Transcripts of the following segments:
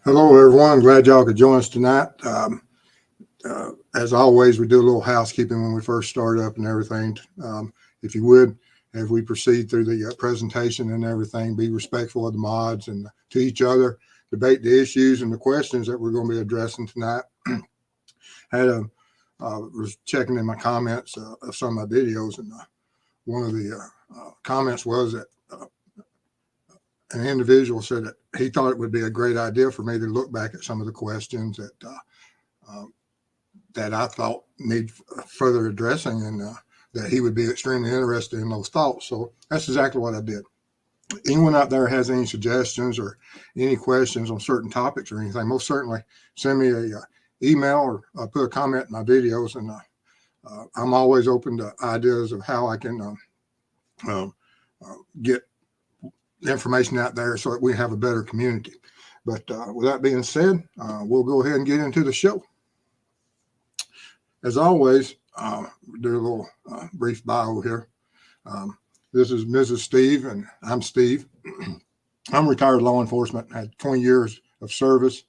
Hello, everyone. Glad y'all could join us tonight. As always, we do a little housekeeping when we first start up and everything. If you would, as we proceed through the presentation and everything, be respectful of the mods and to each other, debate the issues and the questions that we're going to be addressing tonight. Was checking in my comments of some of my videos, and one of the comments was that an individual said that he thought it would be a great idea for me to look back at some of the questions that I thought need further addressing, and that he would be extremely interested in those thoughts. So that's exactly what I did. Anyone out there has any suggestions or any questions on certain topics or anything, most certainly send me a email or put a comment in my videos, and I'm always open to ideas of how I can get information out there so that we have a better community. But with that being said, we'll go ahead and get into the show. As always, do a little brief bio here. This is Mrs. Steve, and I'm Steve. I'm retired law enforcement, had 20 years of service.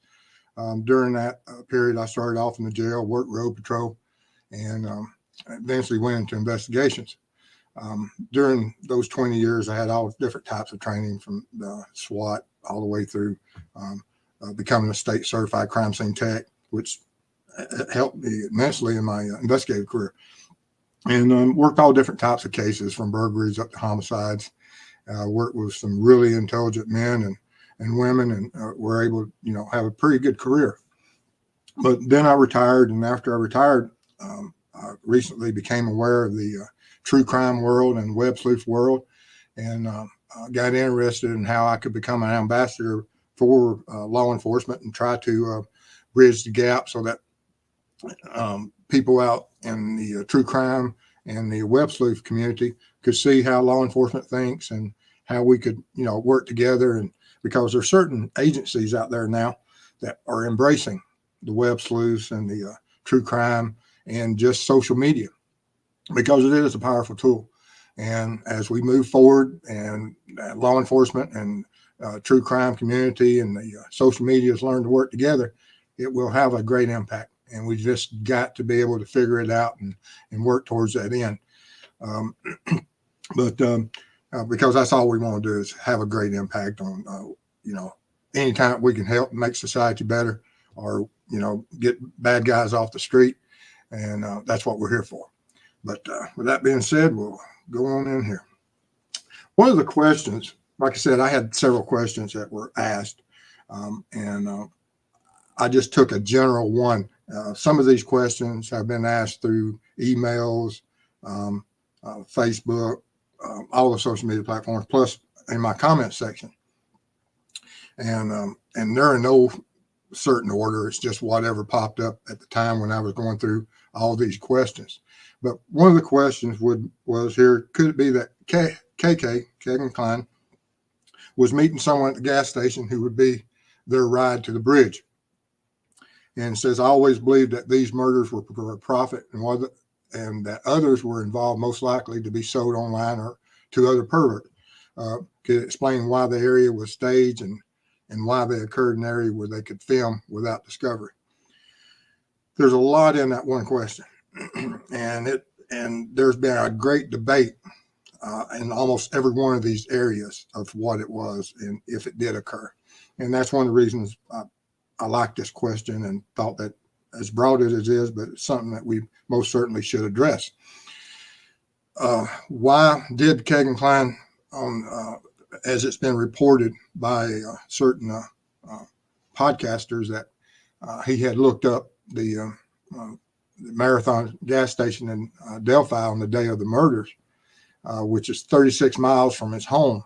During that period, I started off in the jail, worked road patrol, and eventually went into investigations. During those 20 years, I had all different types of training, from the SWAT all the way through becoming a state certified crime scene tech, which helped me immensely in my investigative career. And worked all different types of cases, from burglaries up to homicides. Worked with some really intelligent men and women, and were able to, have a pretty good career. But then I retired, and after I retired, I recently became aware of the true crime world and web sleuth world, and got interested in how I could become an ambassador for law enforcement and try to bridge the gap so that people out in the true crime and the web sleuth community could see how law enforcement thinks and how we could, work together. And because there's certain agencies out there now that are embracing the web sleuths and the true crime and just social media, because it is a powerful tool. And as we move forward, and law enforcement and true crime community and the social media has learned to work together, it will have a great impact. And we just got to be able to figure it out and work towards that end. Because that's all we want to do, is have a great impact on, anytime we can help make society better, or, get bad guys off the street. And that's what we're here for. But with that being said, we'll go on in here. One of the questions, like I said, I had several questions that were asked, and I just took a general one. Some of these questions have been asked through emails, Facebook, all the social media platforms, plus in my comment section. And they're in no certain order. It's just whatever popped up at the time when I was going through all these questions. But one of the questions was here: could it be that Kevin Kline was meeting someone at the gas station who would be their ride to the bridge? And says, I always believed that these murders were for profit, and that others were involved, most likely to be sold online or to other perverts. Could explain why the area was staged and why they occurred in an area where they could film without discovery. There's a lot in that one question. And there's been a great debate in almost every one of these areas of what it was and if it did occur. And that's one of the reasons I like this question, and thought that, as broad as it is, but it's something that we most certainly should address. Why did Kegan Kline, as it's been reported by certain podcasters, that he had looked up the Marathon gas station in Delphi on the day of the murders, which is 36 miles from his home,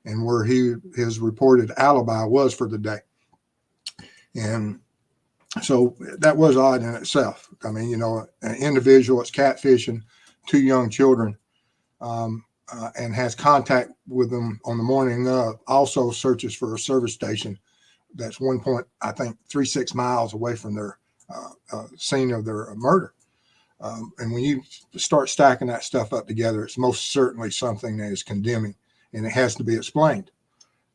and where his reported alibi was for the day. And so that was odd in itself. I mean, an individual that's catfishing two young children, and has contact with them on the morning of, also searches for a service station that's 36 miles away from their scene of their murder. And when you start stacking that stuff up together, it's most certainly something that is condemning, and it has to be explained.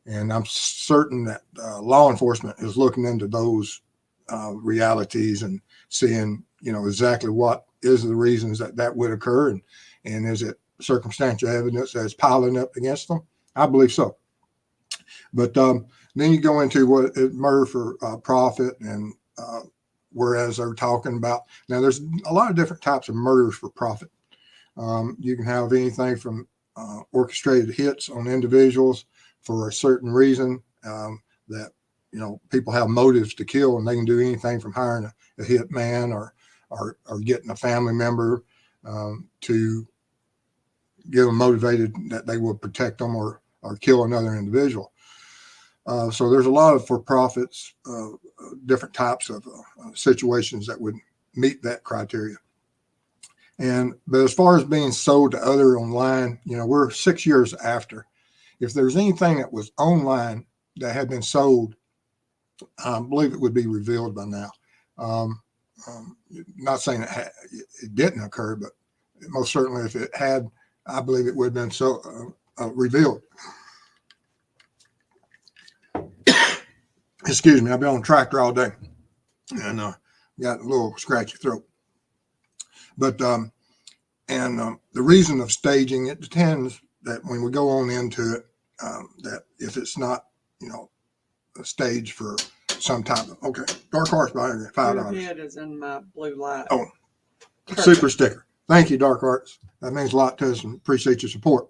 And I'm certain that law enforcement is looking into those realities and seeing, exactly what is the reasons that would occur, and is it circumstantial evidence that's piling up against them? I believe so. But then you go into what murder for profit, and whereas they're talking about now, there's a lot of different types of murders for profit. You can have anything from orchestrated hits on individuals for a certain reason, that people have motives to kill, and they can do anything from hiring a hit man or getting a family member to get them motivated that they will protect them or kill another individual. So there's a lot of for-profits, different types of situations that would meet that criteria. But as far as being sold to other online, we're 6 years after. If there's anything that was online that had been sold, I believe it would be revealed by now. Not saying it didn't occur, but most certainly if it had, I believe it would have been revealed. Excuse me, I've been on a tractor all day and got a little scratchy throat. But the reason of staging, it depends that when we go on into it, that if it's not, a stage for some type of, okay, Dark Arts by $5. Your head is in my blue light. Oh, super sticker. Thank you, Dark Arts. That means a lot to us, and appreciate your support.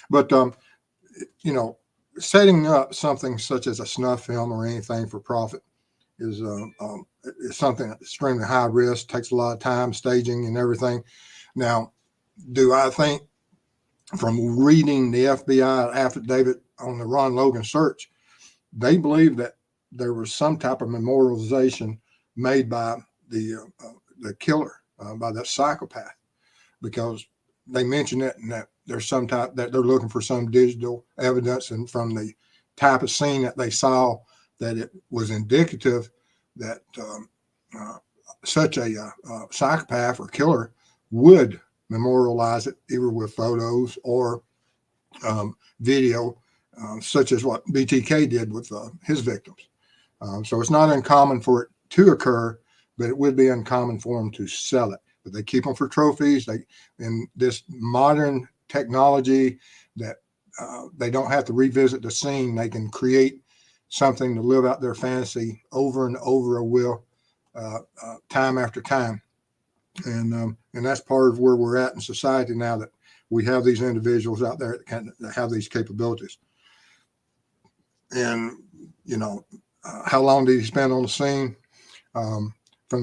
But, setting up something such as a snuff film or anything for profit is something that's extremely high risk, takes a lot of time, staging and everything. Now, do I think from reading the FBI affidavit on the Ron Logan search, they believe that there was some type of memorialization made by the killer, by that psychopath, because they mentioned it, and that there's some type that they're looking for some digital evidence, and from the type of scene that they saw, that it was indicative that such a psychopath or killer would memorialize it either with photos or video, such as what BTK did with his victims. So it's not uncommon for it to occur, but it would be uncommon for them to sell it. But they keep them for trophies. In this modern technology that they don't have to revisit the scene, they can create something to live out their fantasy over and over a will, time after time. And that's part of where we're at in society now, that we have these individuals out there that have these capabilities. And, how long did he spend on the scene? From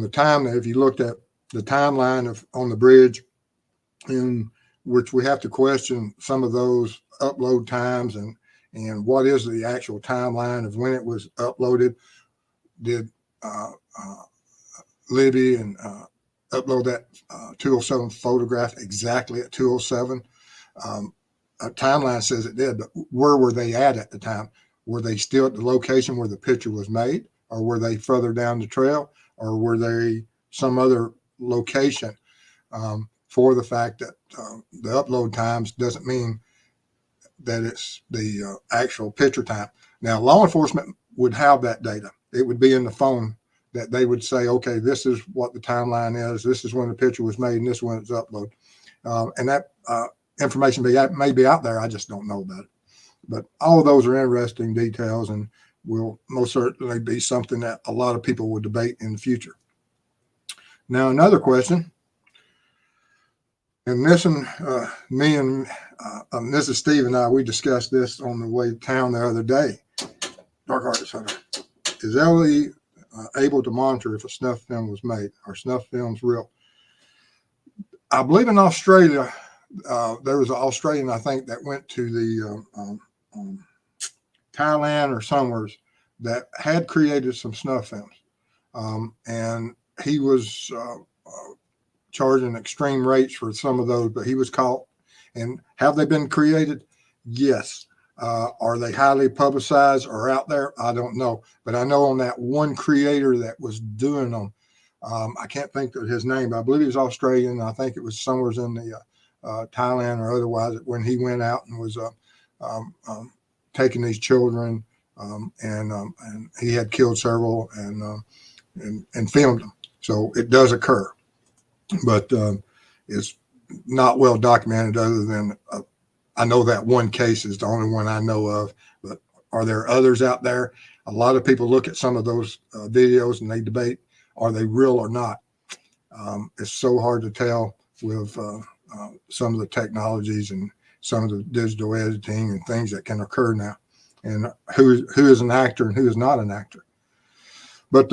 the time that, if you looked at the timeline on the bridge, in which we have to question some of those upload times and what is the actual timeline of when it was uploaded. Did Libby and upload that 207 photograph exactly at 207? A timeline says it did, but where were they at the time? Were they still at the location where the picture was made, or were they further down the trail, or were they some other location? For the fact that the upload times doesn't mean that it's the actual picture time. Now, law enforcement would have that data. It would be in the phone that they would say, okay, this is what the timeline is. This is when the picture was made, and this is when it's uploaded. And that information may be out there. I just don't know about it. But all of those are interesting details, and will most certainly be something that a lot of people will debate in the future. Now, another question, and this one, me and this is Steve and I, we discussed this on the way to town the other day. Dark Artist Hunter, is LE able to monitor if a snuff film was made? Are snuff films real? I believe in Australia, there was an Australian, I think, that went to the Thailand or somewhere that had created some snuff films. And he was charging extreme rates for some of those, but he was caught. And have they been created? Yes. Are they highly publicized or out there? I don't know. But I know on that one creator that was doing them, I can't think of his name, but I believe he was Australian. I think it was somewhere in the Thailand or otherwise, when he went out and was taken these children, and he had killed several and filmed them. So it does occur, but it's not well documented. Other than I know that one case is the only one I know of. But are there others out there? A lot of people look at some of those videos and they debate, are they real or not? It's so hard to tell with some of the technologies and some of the digital editing and things that can occur now, and who is an actor and who is not an actor. But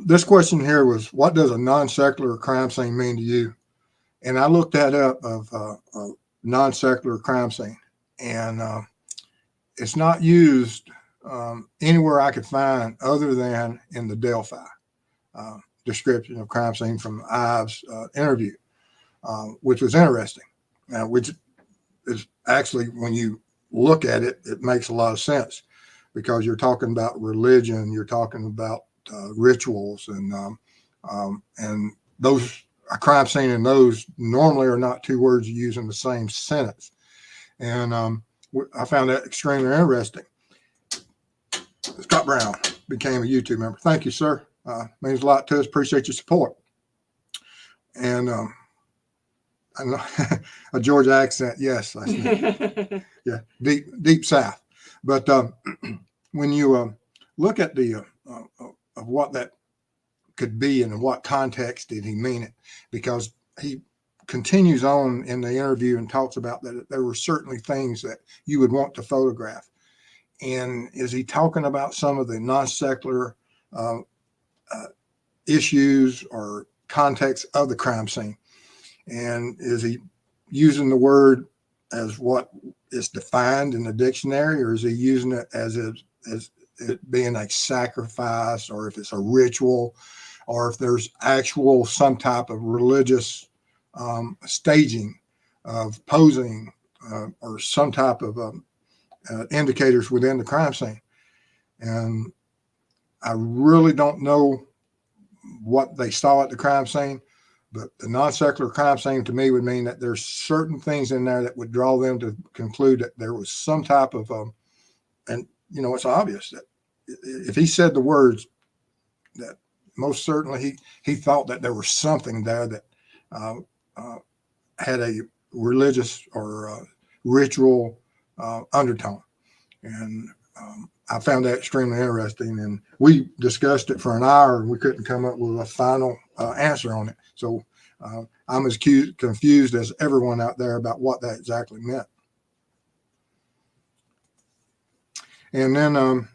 this question here was, what does a non-secular crime scene mean to you? And I looked that up of a non-secular crime scene, and it's not used anywhere I could find other than in the Delphi description of crime scene from Ives' interview, which was interesting. Which is actually, when you look at it, it makes a lot of sense, because you're talking about religion, you're talking about rituals, and those, a crime scene and those normally are not two words you use in the same sentence. And I found that extremely interesting. Scott Brown became a YouTube member. Thank you, sir. Means a lot to us. Appreciate your support. And I know a Georgia accent. Yes, I see. Yeah, deep South. But when you look at the of what that could be and in what context did he mean it, because he continues on in the interview and talks about that there were certainly things that you would want to photograph. And is he talking about some of the non-secular issues or context of the crime scene? And is he using the word as what is defined in the dictionary, or is he using it as it being a sacrifice, or if it's a ritual, or if there's actual some type of religious staging of posing or some type of indicators within the crime scene? And I really don't know what they saw at the crime scene, but the non-secular crime scene to me would mean that there's certain things in there that would draw them to conclude that there was some type of, and you know, it's obvious that if he said the words, that most certainly he thought that there was something there that had a religious or ritual undertone. And I found that extremely interesting, and we discussed it for an hour and we couldn't come up with a final answer on it. So I'm as confused as everyone out there about what that exactly meant. And then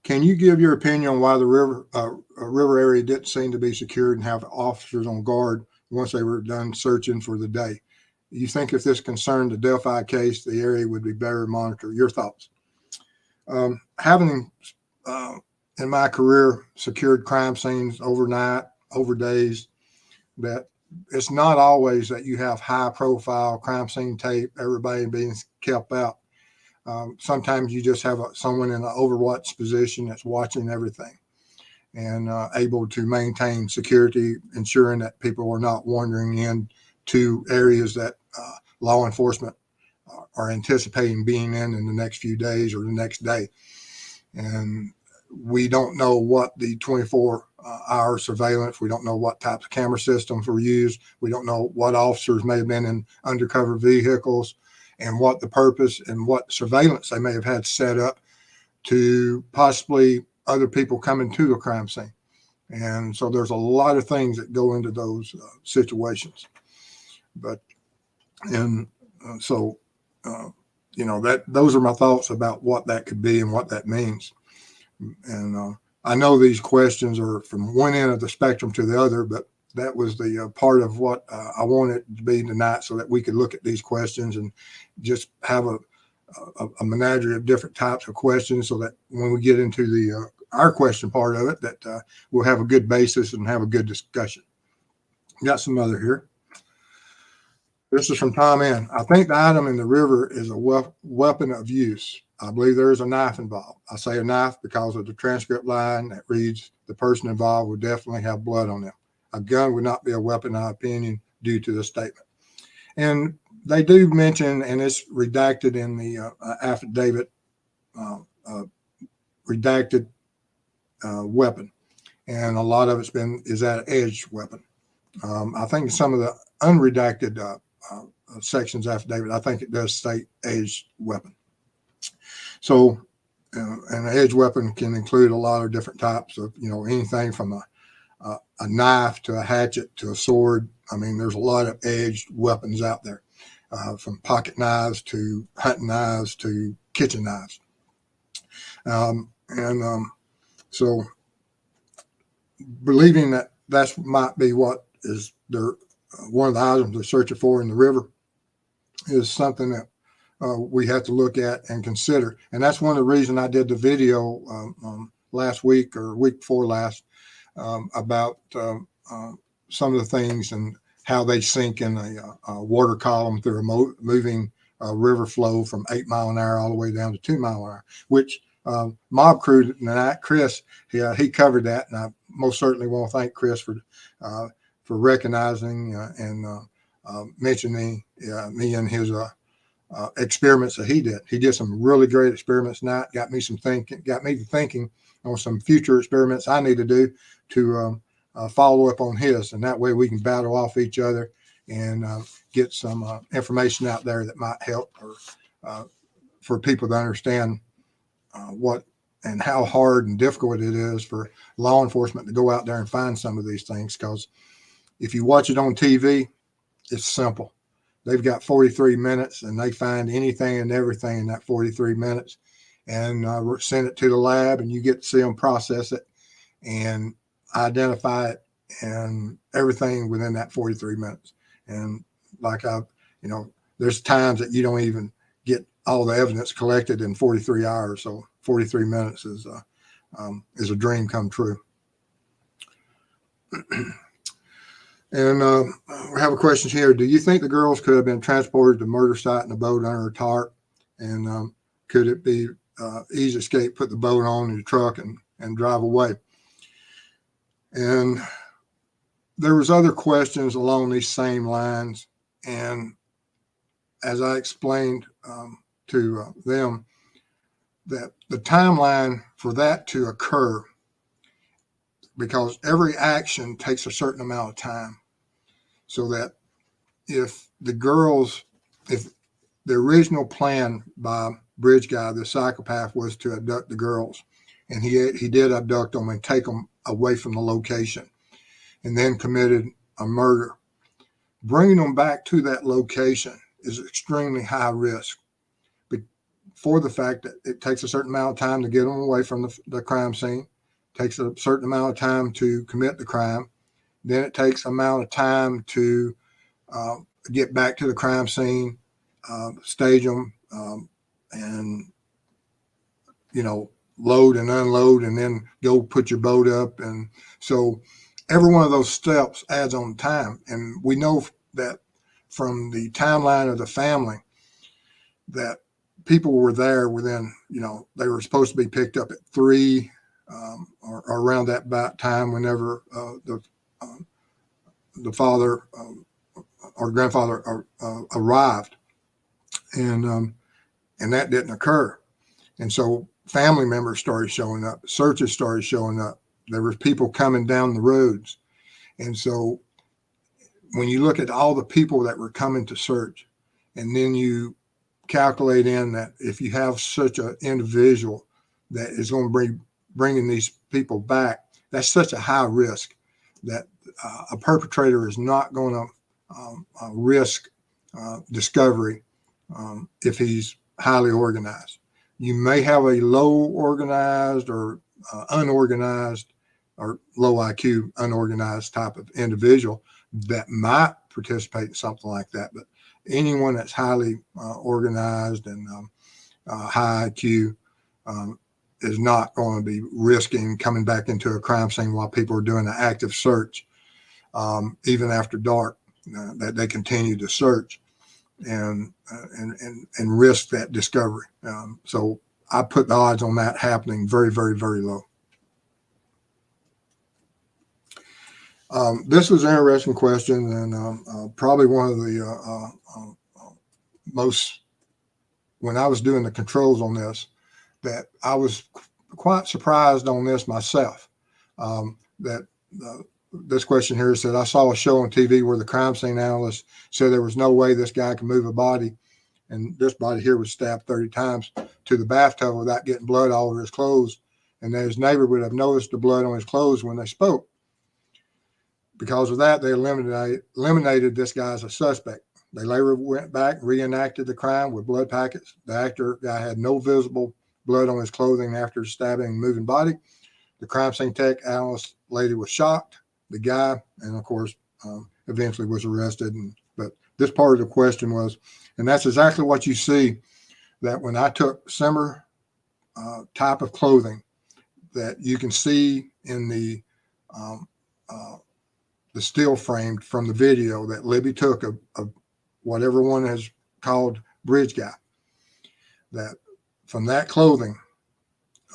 can you give your opinion on why the river area didn't seem to be secured and have officers on guard once they were done searching for the day? You think if this concerned the Delphi case, the area would be better monitored? Your thoughts? Having in my career secured crime scenes overnight, over days, that it's not always that you have high profile crime scene tape, everybody being kept out. Sometimes you just have someone in an overwatch position that's watching everything and able to maintain security, ensuring that people are not wandering into areas that law enforcement are anticipating being in the next few days or the next day. And we don't know what the 24-hour surveillance, we don't know what types of camera systems were used. We don't know what officers may have been in undercover vehicles and what the purpose and what surveillance they may have had set up to possibly other people coming to the crime scene. And so there's a lot of things that go into those situations. But, and so, you know, those are my thoughts about what that could be and what that means. And I know these questions are from one end of the spectrum to the other, but that was the part of what I wanted to be tonight, so that we could look at these questions and just have a menagerie of different types of questions, so that when we get into the our question part of it, that we'll have a good basis and have a good discussion. Got some other here. This is from Tom N. I think the item in the river is a weapon of use. I believe there is a knife involved. I say a knife because of the transcript line that reads, the person involved would definitely have blood on them. A gun would not be a weapon, in my opinion, due to the statement. And they do mention, and it's redacted in the affidavit, redacted weapon, and a lot of is that edged weapon. I think some of the unredacted sections affidavit, I think it does state edged weapon. So, an edged weapon can include a lot of different types of, anything from a knife to a hatchet to a sword. I mean, there's a lot of edged weapons out there, from pocket knives to hunting knives to kitchen knives. So believing that might be what is their one of the items they're searching for in the river is something that we have to look at and consider. And that's one of the reasons I did the video last week or week before last about some of the things and how they sink in a water column through a moving river flow from 8 mile an hour all the way down to 2 mile an hour, which mob crew tonight, Chris, he covered that. And I most certainly want to thank Chris for recognizing and mentioning me and his experiments that he did. He did some really great experiments tonight, got me to thinking on some future experiments I need to do to follow up on his, and that way we can battle off each other and get some information out there that might help or for people to understand what and how hard and difficult it is for law enforcement to go out there and find some of these things. Because if you watch it on TV, it's simple. They've got 43 minutes and they find anything and everything in that 43 minutes and send it to the lab, and you get to see them process it and identify it and everything within that 43 minutes. And like there's times that you don't even get all the evidence collected in 43 hours. So 43 minutes is a dream come true. And we have a question here. Do you think the girls could have been transported to the murder site in a boat under a tarp? And could it be easy escape, put the boat on in the truck and drive away? And there was other questions along these same lines. And as I explained to them, that the timeline for that to occur, because every action takes a certain amount of time, so that if the original plan by Bridge Guy, the psychopath, was to abduct the girls, and he did abduct them and take them away from the location and then committed a murder, bringing them back to that location is extremely high risk for the fact that it takes a certain amount of time to get them away from the crime scene, takes a certain amount of time to commit the crime, then it takes amount of time to get back to the crime scene, stage them, and load and unload, and then go put your boat up. And so every one of those steps adds on time. And we know that from the timeline of the family that people were there within, they were supposed to be picked up at 3 or around that about time whenever the father or grandfather arrived, and that didn't occur. And so family members started showing up, searches started showing up. There were people coming down the roads. And so when you look at all the people that were coming to search, and then you calculate in that if you have such an individual that is going to be bringing these people back, that's such a high risk that a perpetrator is not going to risk discovery if he's highly organized. You may have a low organized or unorganized or low IQ unorganized type of individual that might participate in something like that, but anyone that's highly organized and high IQ is not going to be risking coming back into a crime scene while people are doing an active search, even after dark, that they continue to search and risk that discovery. So I put the odds on that happening very, very, very low. This was an interesting question, and probably one of the most, when I was doing the controls on this, that I was quite surprised on this myself. That this question here said, I saw a show on TV where the crime scene analyst said there was no way this guy could move a body, and this body here was stabbed 30 times to the bathtub without getting blood all over his clothes, and that his neighbor would have noticed the blood on his clothes when they spoke. Because of that, they eliminated this guy as a suspect. They later went back, reenacted the crime with blood packets. The actor guy had no visible blood on his clothing after stabbing and moving body. The crime scene tech analyst lady was shocked. The guy, and of course, eventually was arrested. But this part of the question was, and that's exactly what you see, that when I took similar type of clothing that you can see in the still frame from the video that Libby took of what everyone has called bridge guy, that from that clothing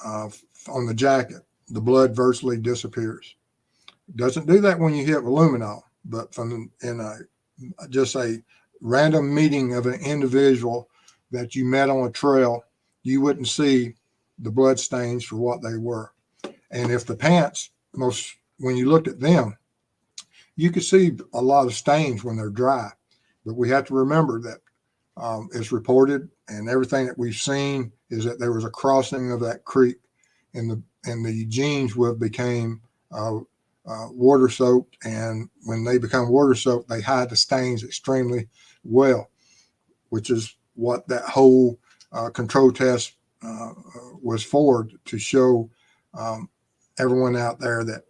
on the jacket, the blood virtually disappears. It doesn't do that when you hit luminol, but just a random meeting of an individual that you met on a trail, you wouldn't see the blood stains for what they were. And if the pants, when you looked at them, you could see a lot of stains when they're dry. But we have to remember that it's reported, and everything that we've seen is that there was a crossing of that creek, and the jeans became water soaked, and when they become water soaked, they hide the stains extremely well, which is what that whole control test was for, to show everyone out there that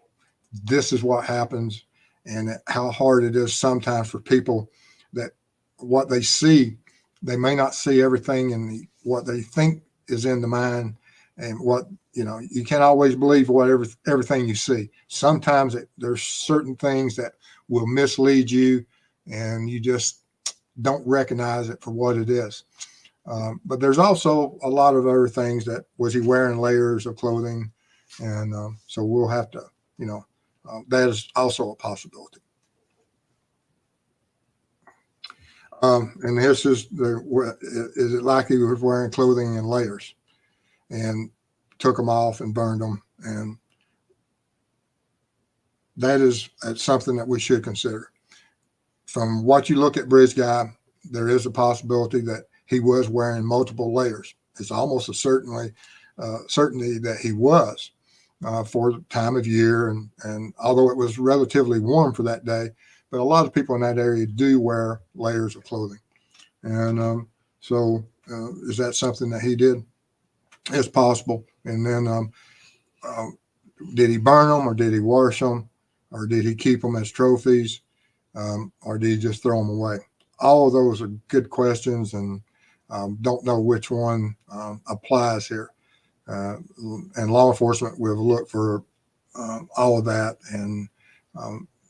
this is what happens, and how hard it is sometimes for people that what they see, they may not see everything in what they think is in the mind, and what, you can't always believe everything you see. Sometimes there's certain things that will mislead you, and you just don't recognize it for what it is. But there's also a lot of other things. That was he wearing layers of clothing, and so we'll have to, that is also a possibility. And this is is it like he was wearing clothing in layers and took them off and burned them? And that's something that we should consider. From what you look at Bridge Guy, there is a possibility that he was wearing multiple layers. It's almost a certainty that he was for the time of year, and although it was relatively warm for that day, but a lot of people in that area do wear layers of clothing. And so is that something that he did? It's possible. And then did he burn them, or did he wash them, or did he keep them as trophies, or did he just throw them away? All of those are good questions, and don't know which one applies here. And law enforcement will look for all of that, and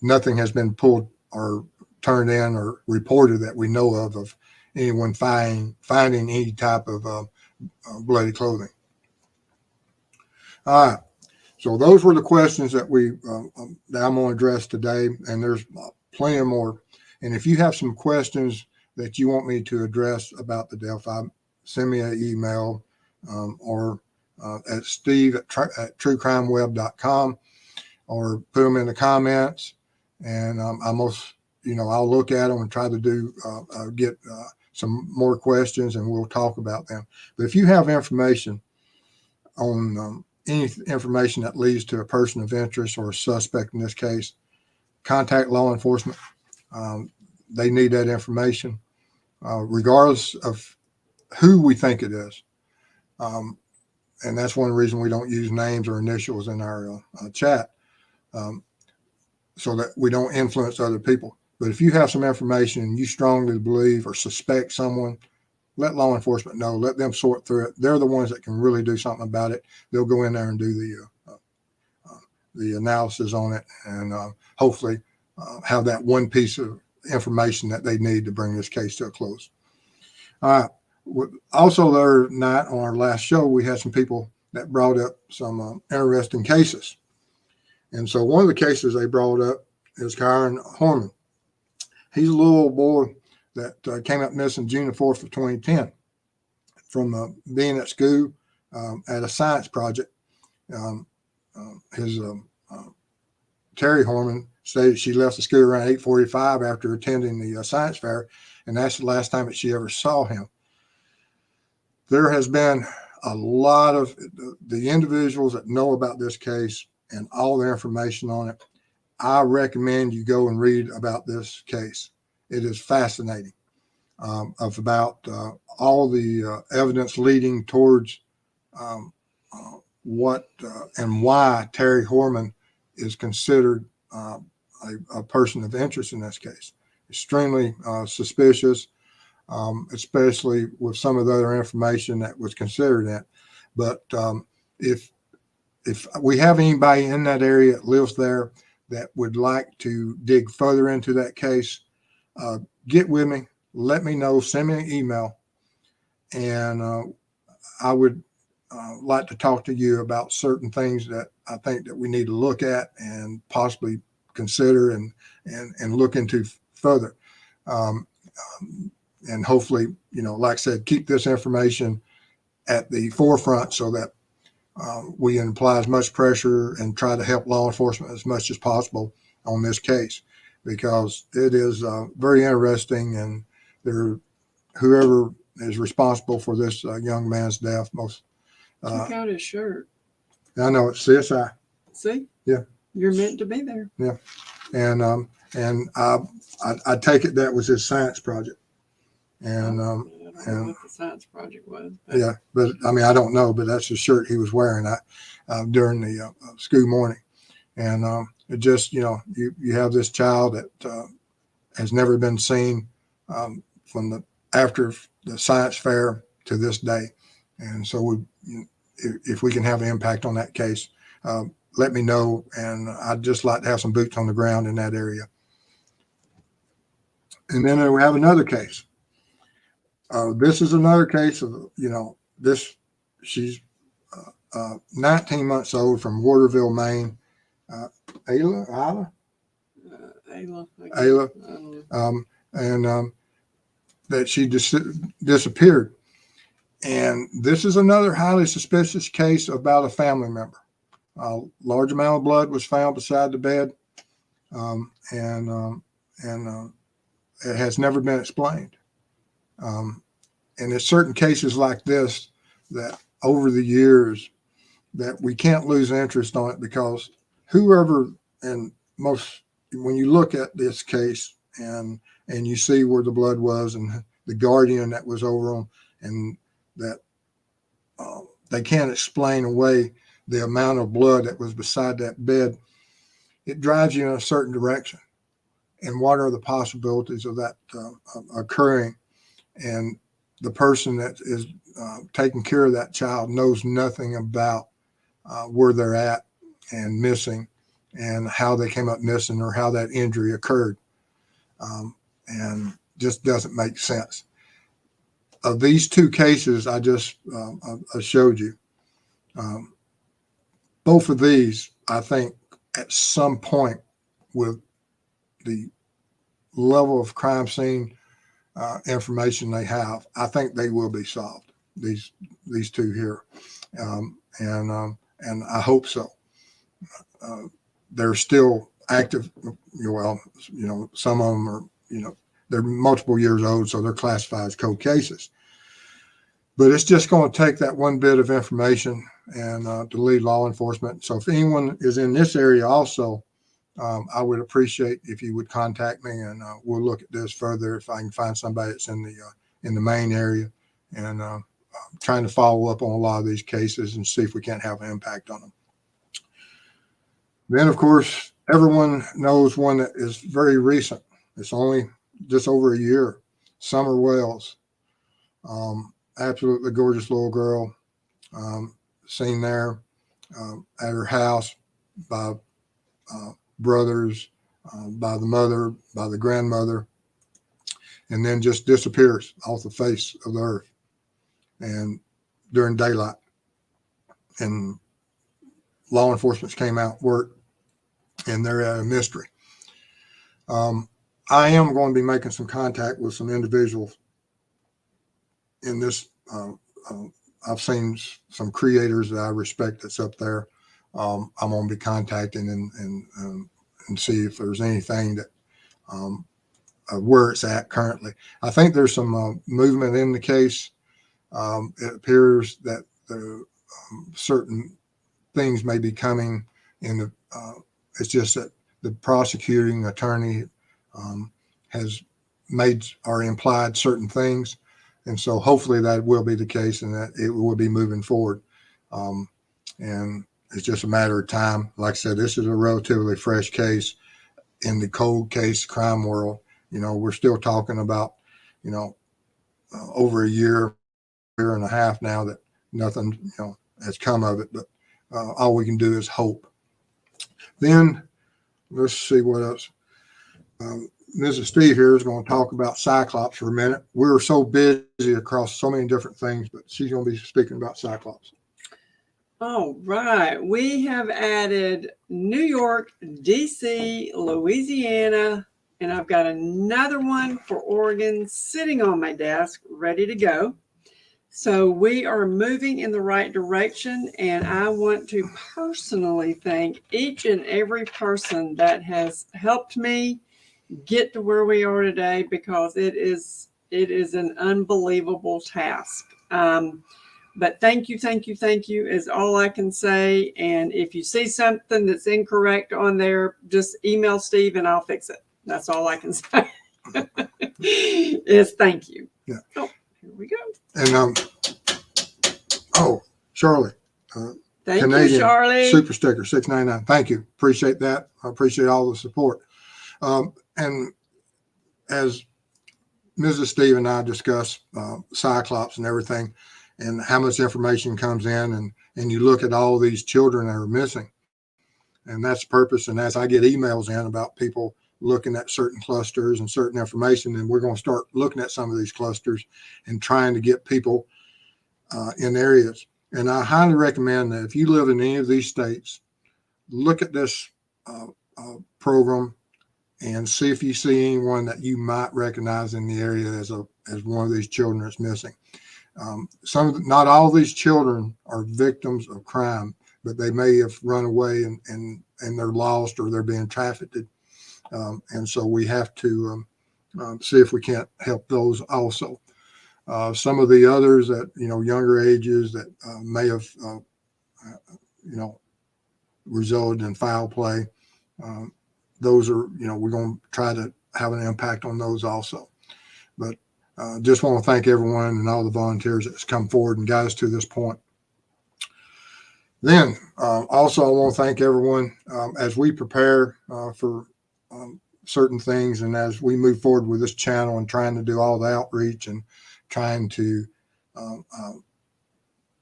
nothing has been pulled or turned in or reported that we know of anyone finding any type of bloody clothing. All right. So those were the questions that that I'm going to address today, and there's plenty more. And if you have some questions that you want me to address about the Delphi, send me an email or at steve@truecrimeweb.com, or put them in the comments, and I'll look at them and try to get some more questions, and we'll talk about them. But if you have information on any information that leads to a person of interest or a suspect in this case, contact law enforcement. They need that information, regardless of who we think it is. And that's one reason we don't use names or initials in our chat, so that we don't influence other people. But if you have some information and you strongly believe or suspect someone, let law enforcement know. Let them sort through it. They're the ones that can really do something about it. They'll go in there and do the analysis on it, and hopefully have that one piece of information that they need to bring this case to a close. All right. Also, the other night on our last show, we had some people that brought up some interesting cases. And so one of the cases they brought up is Kyron Horman. He's a little old boy that came up missing June the 4th of 2010 from being at school at a science project. His Terry Horman stated she left the school around 8:45 after attending the science fair, and that's the last time that she ever saw him. There has been a lot of the individuals that know about this case and all the information on it. I recommend you go and read about this case. It is fascinating about all the evidence leading towards what and why Terry Horman is considered a person of interest in this case. Extremely suspicious, especially with some of the other information that was considered in it. But if we have anybody in that area that lives there that would like to dig further into that case, get with me, let me know, send me an email, and I would like to talk to you about certain things that I think that we need to look at and possibly consider and look into further. And hopefully, like I said, keep this information at the forefront so that we apply as much pressure and try to help law enforcement as much as possible on this case, because it is very interesting, and whoever is responsible for this young man's death Check out his shirt. I know it's CSI. See? Yeah. You're meant to be there. Yeah. And I take it that was his science project. And I don't know what the science project was. yeah, but I mean, I don't know, but that's the shirt he was wearing during the school morning. And it just, you have this child that has never been seen from after the science fair to this day. And so if we can have an impact on that case, let me know. And I'd just like to have some boots on the ground in that area. And then we have another case. This is another case of, she's 19 months old from Waterville, Maine. Ayla, and that she disappeared. And this is another highly suspicious case about a family member. A large amount of blood was found beside the bed, and it has never been explained. And there's certain cases like this that over the years that we can't lose interest on it, because whoever, and most, when you look at this case and you see where the blood was and the guardian that was over them, and that they can't explain away the amount of blood that was beside that bed, it drives you in a certain direction. And what are the possibilities of that occurring? And the person that is taking care of that child knows nothing about where they're at and missing, and how they came up missing, or how that injury occurred, and just doesn't make sense. Of these two cases I just showed you, both of these, I think, at some point, with the level of crime scene information they have, I think they will be solved. These two here, and I hope so. They're still active. Well, some of them are, they're multiple years old, so they're classified as cold cases. But it's just going to take that one bit of information and to lead law enforcement. So if anyone is in this area also, I would appreciate if you would contact me, and we'll look at this further if I can find somebody that's in the main area, and trying to follow up on a lot of these cases and see if we can't have an impact on them. Then, of course, everyone knows one that is very recent. It's only just over a year. Summer Wells, absolutely gorgeous little girl, seen there at her house by brothers, by the mother, by the grandmother, and then just disappears off the face of the earth, and during daylight. And law enforcement came out, worked, and they're at a mystery. I am going to be making some contact with some individuals in this. I've seen some creators that I respect that's up there. I'm going to be contacting and see if there's anything that where it's at currently. I think there's some movement in the case. It appears that certain things may be coming in the. It's just that the prosecuting attorney has made or implied certain things, and so hopefully that will be the case, and that it will be moving forward. And it's just a matter of time. Like I said, this is a relatively fresh case in the cold case crime world. We're still talking about, over a year and a half now that nothing, has come of it. But all we can do is hope. Then let's see what else. Mrs. Steve here is going to talk about Cyclops for a minute. We're so busy across so many different things, but she's going to be speaking about Cyclops. All right. We have added New York, DC, Louisiana, and I've got another one for Oregon sitting on my desk, ready to go. So we are moving in the right direction, and I want to personally thank each and every person that has helped me get to where we are today, because it is an unbelievable task. But thank you is all I can say. And if you see something that's incorrect on there, just email Steve and I'll fix it. That's all I can say. Is thank you. Yeah. Oh, here we go. And Charlie, Thank Canadian you, Charlie. Super Sticker 699. Thank you. Appreciate that. I appreciate all the support. And as Mrs. Steve and I discuss Cyclops and everything, and how much information comes in, and you look at all these children that are missing, and that's the purpose. And as I get emails in about people looking at certain clusters and certain information, and we're going to start looking at some of these clusters and trying to get people in areas. And I highly recommend that if you live in any of these states, look at this program and see if you see anyone that you might recognize in the area as one of these children that's missing. Not all these children are victims of crime, but they may have run away and they're lost, or they're being trafficked. And so we have to see if we can't help those also. Some of the others that, younger ages that may have, resulted in foul play. Those are, we're going to try to have an impact on those also. But just want to thank everyone and all the volunteers that's come forward and got us to this point. Then also I want to thank everyone as we prepare for certain things, and as we move forward with this channel and trying to do all the outreach and trying to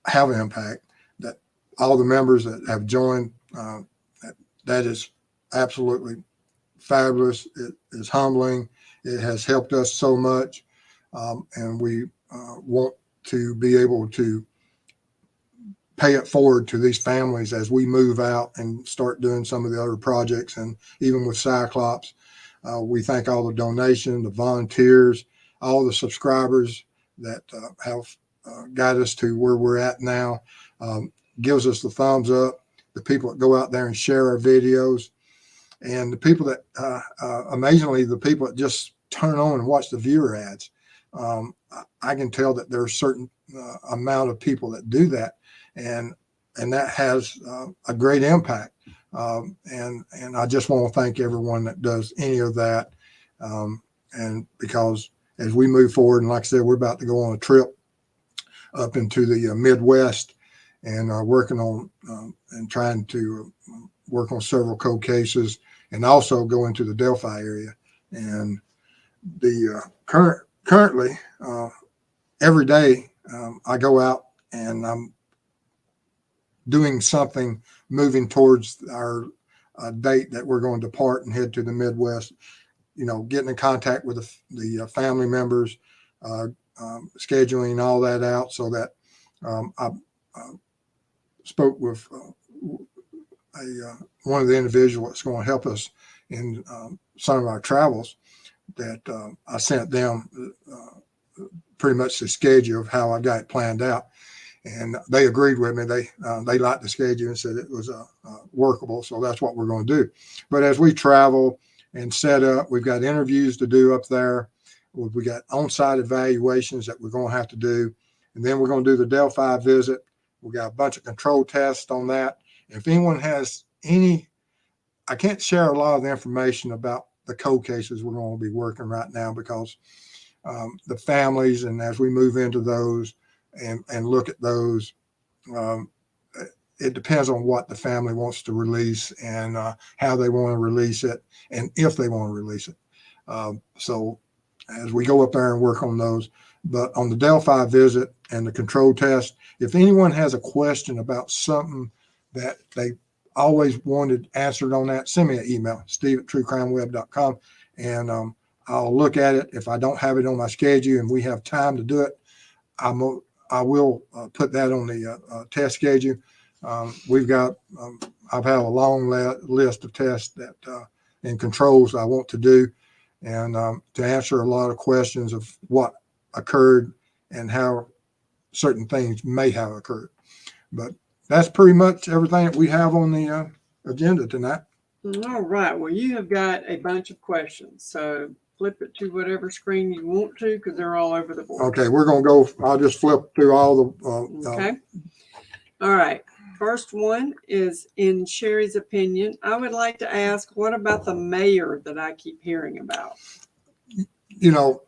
have an impact, that all the members that have joined, that is absolutely fabulous. It is humbling. It has helped us so much. And we want to be able to pay it forward to these families as we move out and start doing some of the other projects. And even with Cyclops, we thank all the donations, the volunteers, all the subscribers that have got us to where we're at now, gives us the thumbs up, the people that go out there and share our videos, and the people that, amazingly, the people that just turn on and watch the viewer ads. I can tell that there's a certain amount of people that do that, and that has a great impact. And I just want to thank everyone that does any of that. And because as we move forward, and like I said, we're about to go on a trip up into the Midwest, and working on and trying to work on several cold cases, and also go into the Delphi area. And the currently every day I go out and I'm doing something moving towards our date that we're going to depart and head to the Midwest. Getting in contact with the family members, scheduling all that out, so that I spoke with one of the individuals that's going to help us in some of our travels that I sent them pretty much the schedule of how I got it planned out. And they agreed with me. They liked the schedule and said it was workable. So that's what we're going to do. But as we travel and set up, we've got interviews to do up there. We got on-site evaluations that we're going to have to do. And then we're going to do the Delphi visit. We got a bunch of control tests on that. If anyone has any, I can't share a lot of the information about the cold cases we're going to be working right now because the families, and as we move into those and look at those, it depends on what the family wants to release and how they want to release it and if they want to release it. So as we go up there and work on those, but on the Delphi visit and the control test, if anyone has a question about something that they always wanted answered on that, send me an email, steve@truecrimeweb.com, and I'll look at it. If I don't have it on my schedule and we have time to do it, I will put that on the test schedule. I've had a long list of tests that and controls I want to do, and to answer a lot of questions of what occurred and how certain things may have occurred. But that's pretty much everything that we have on the agenda tonight. All right. Well, you have got a bunch of questions. So flip it to whatever screen you want to because they're all over the board. Okay, we're going to go. I'll just flip through all the. Okay. All right. First one is, in Sherry's opinion, I would like to ask, what about the mayor that I keep hearing about? You know,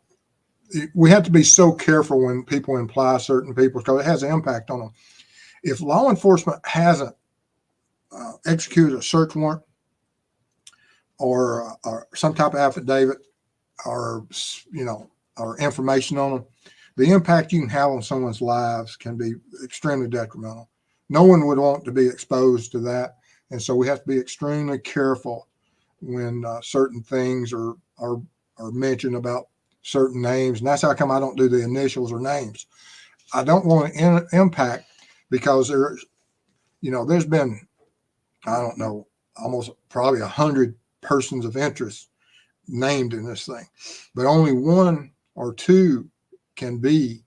we have to be so careful when people imply certain people because it has an impact on them. If law enforcement hasn't executed a search warrant or some type of affidavit or, or information on them, the impact you can have on someone's lives can be extremely detrimental. No one would want to be exposed to that. And so we have to be extremely careful when certain things are mentioned about certain names. And that's how come I don't do the initials or names. I don't want to impact because there's been, I don't know, almost probably 100 persons of interest named in this thing, but only one or two can be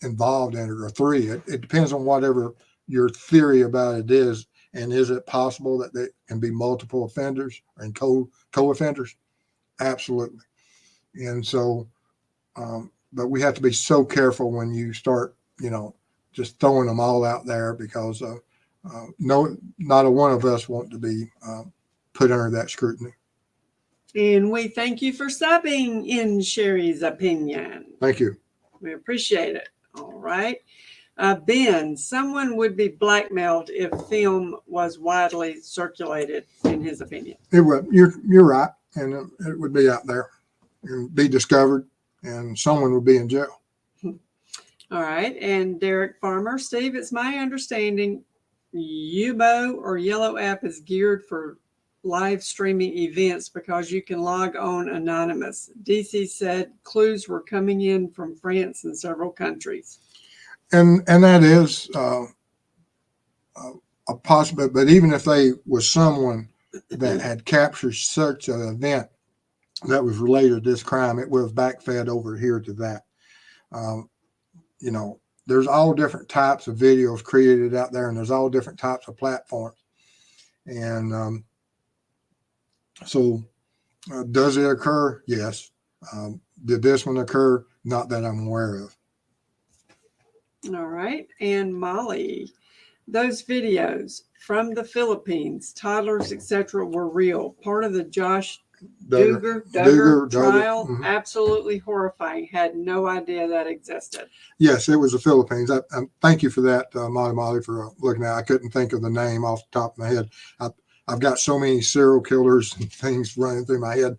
involved in it, or three. It depends on whatever your theory about it is. And is it possible that there can be multiple offenders and co-offenders? Absolutely. And so, but we have to be so careful when you start, just throwing them all out there because not a one of us want to be put under that scrutiny. And we thank you for subbing in Sherry's opinion. Thank you. We appreciate it. All right. Ben, someone would be blackmailed if film was widely circulated, in his opinion. It would. You're right. And it would be out there and be discovered and someone would be in jail. All right. And Derek Farmer, Steve, it's my understanding Yubo or Yellow app is geared for live streaming events because you can log on anonymous. DC said clues were coming in from France and several countries. And that is a possibility. But even if they was someone that had captured such an event that was related to this crime, it would have backfed over here to that. There's all different types of videos created out there, and there's all different types of platforms. And so does it occur? Yes. Did this one occur? Not that I'm aware of. All right. And Molly, those videos from the Philippines, toddlers, etc., were real. Part of the Josh Duggar trial. Mm-hmm. Absolutely horrifying. Had no idea that existed. Yes, it was the Philippines. Thank you for that, Molly, for looking at it. I couldn't think of the name off the top of my head. I've got so many serial killers and things running through my head.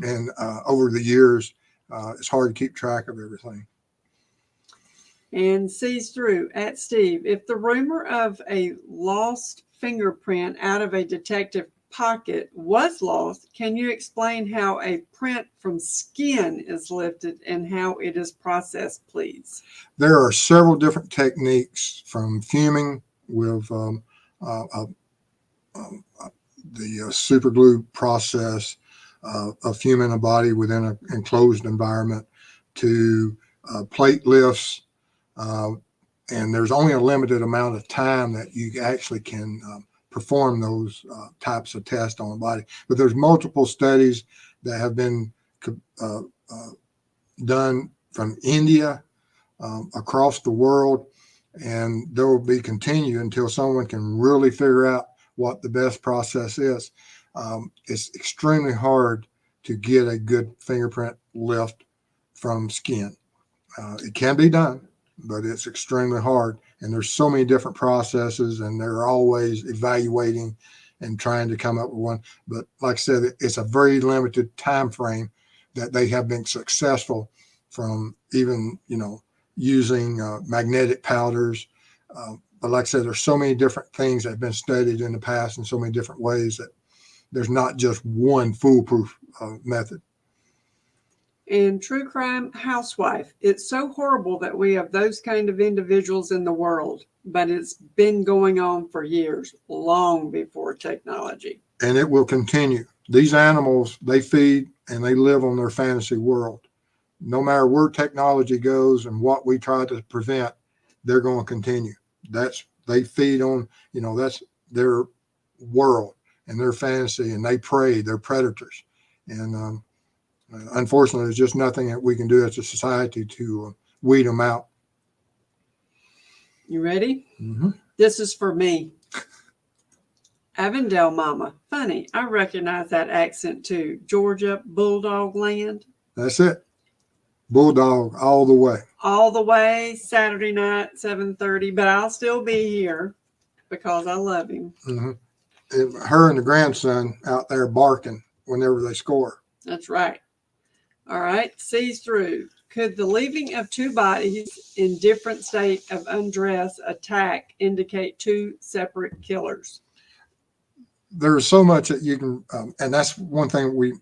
And over the years, it's hard to keep track of everything. And sees through at Steve. If the rumor of a lost fingerprint out of a detective pocket was lost, can you explain how a print from skin is lifted and how it is processed, please? There are several different techniques, from fuming with the super glue process, of human body within an enclosed environment to plate lifts. And there's only a limited amount of time that you actually can perform those types of tests on the body. But there's multiple studies that have been done from India across the world, and there will be continued until someone can really figure out what the best process is. It's extremely hard to get a good fingerprint lift from skin. It can be done, but it's extremely hard. And there's so many different processes, and they're always evaluating and trying to come up with one. But like I said, it's a very limited time frame that they have been successful from, even, using magnetic powders. But like I said, there's so many different things that have been studied in the past in so many different ways that there's not just one foolproof method. And true crime housewife. It's so horrible that we have those kind of individuals in the world, but it's been going on for years, long before technology. And it will continue. These animals, they feed and they live on their fantasy world. No matter where technology goes and what we try to prevent, they're going to continue. They feed on, that's their world and their fantasy, and they prey, they're predators. And unfortunately, there's just nothing that we can do as a society to weed them out. You ready? Mm-hmm. This is for me. Avondale Mama. Funny. I recognize that accent too. Georgia, Bulldog Land. That's it. Bulldog all the way. All the way, Saturday night, 7:30. But I'll still be here because I love him. Mm-hmm. And her and the grandson out there barking whenever they score. That's right. All right. Sees through. Could the leaving of two bodies in different state of undress attack indicate two separate killers? There's so much that you can, and that's one thing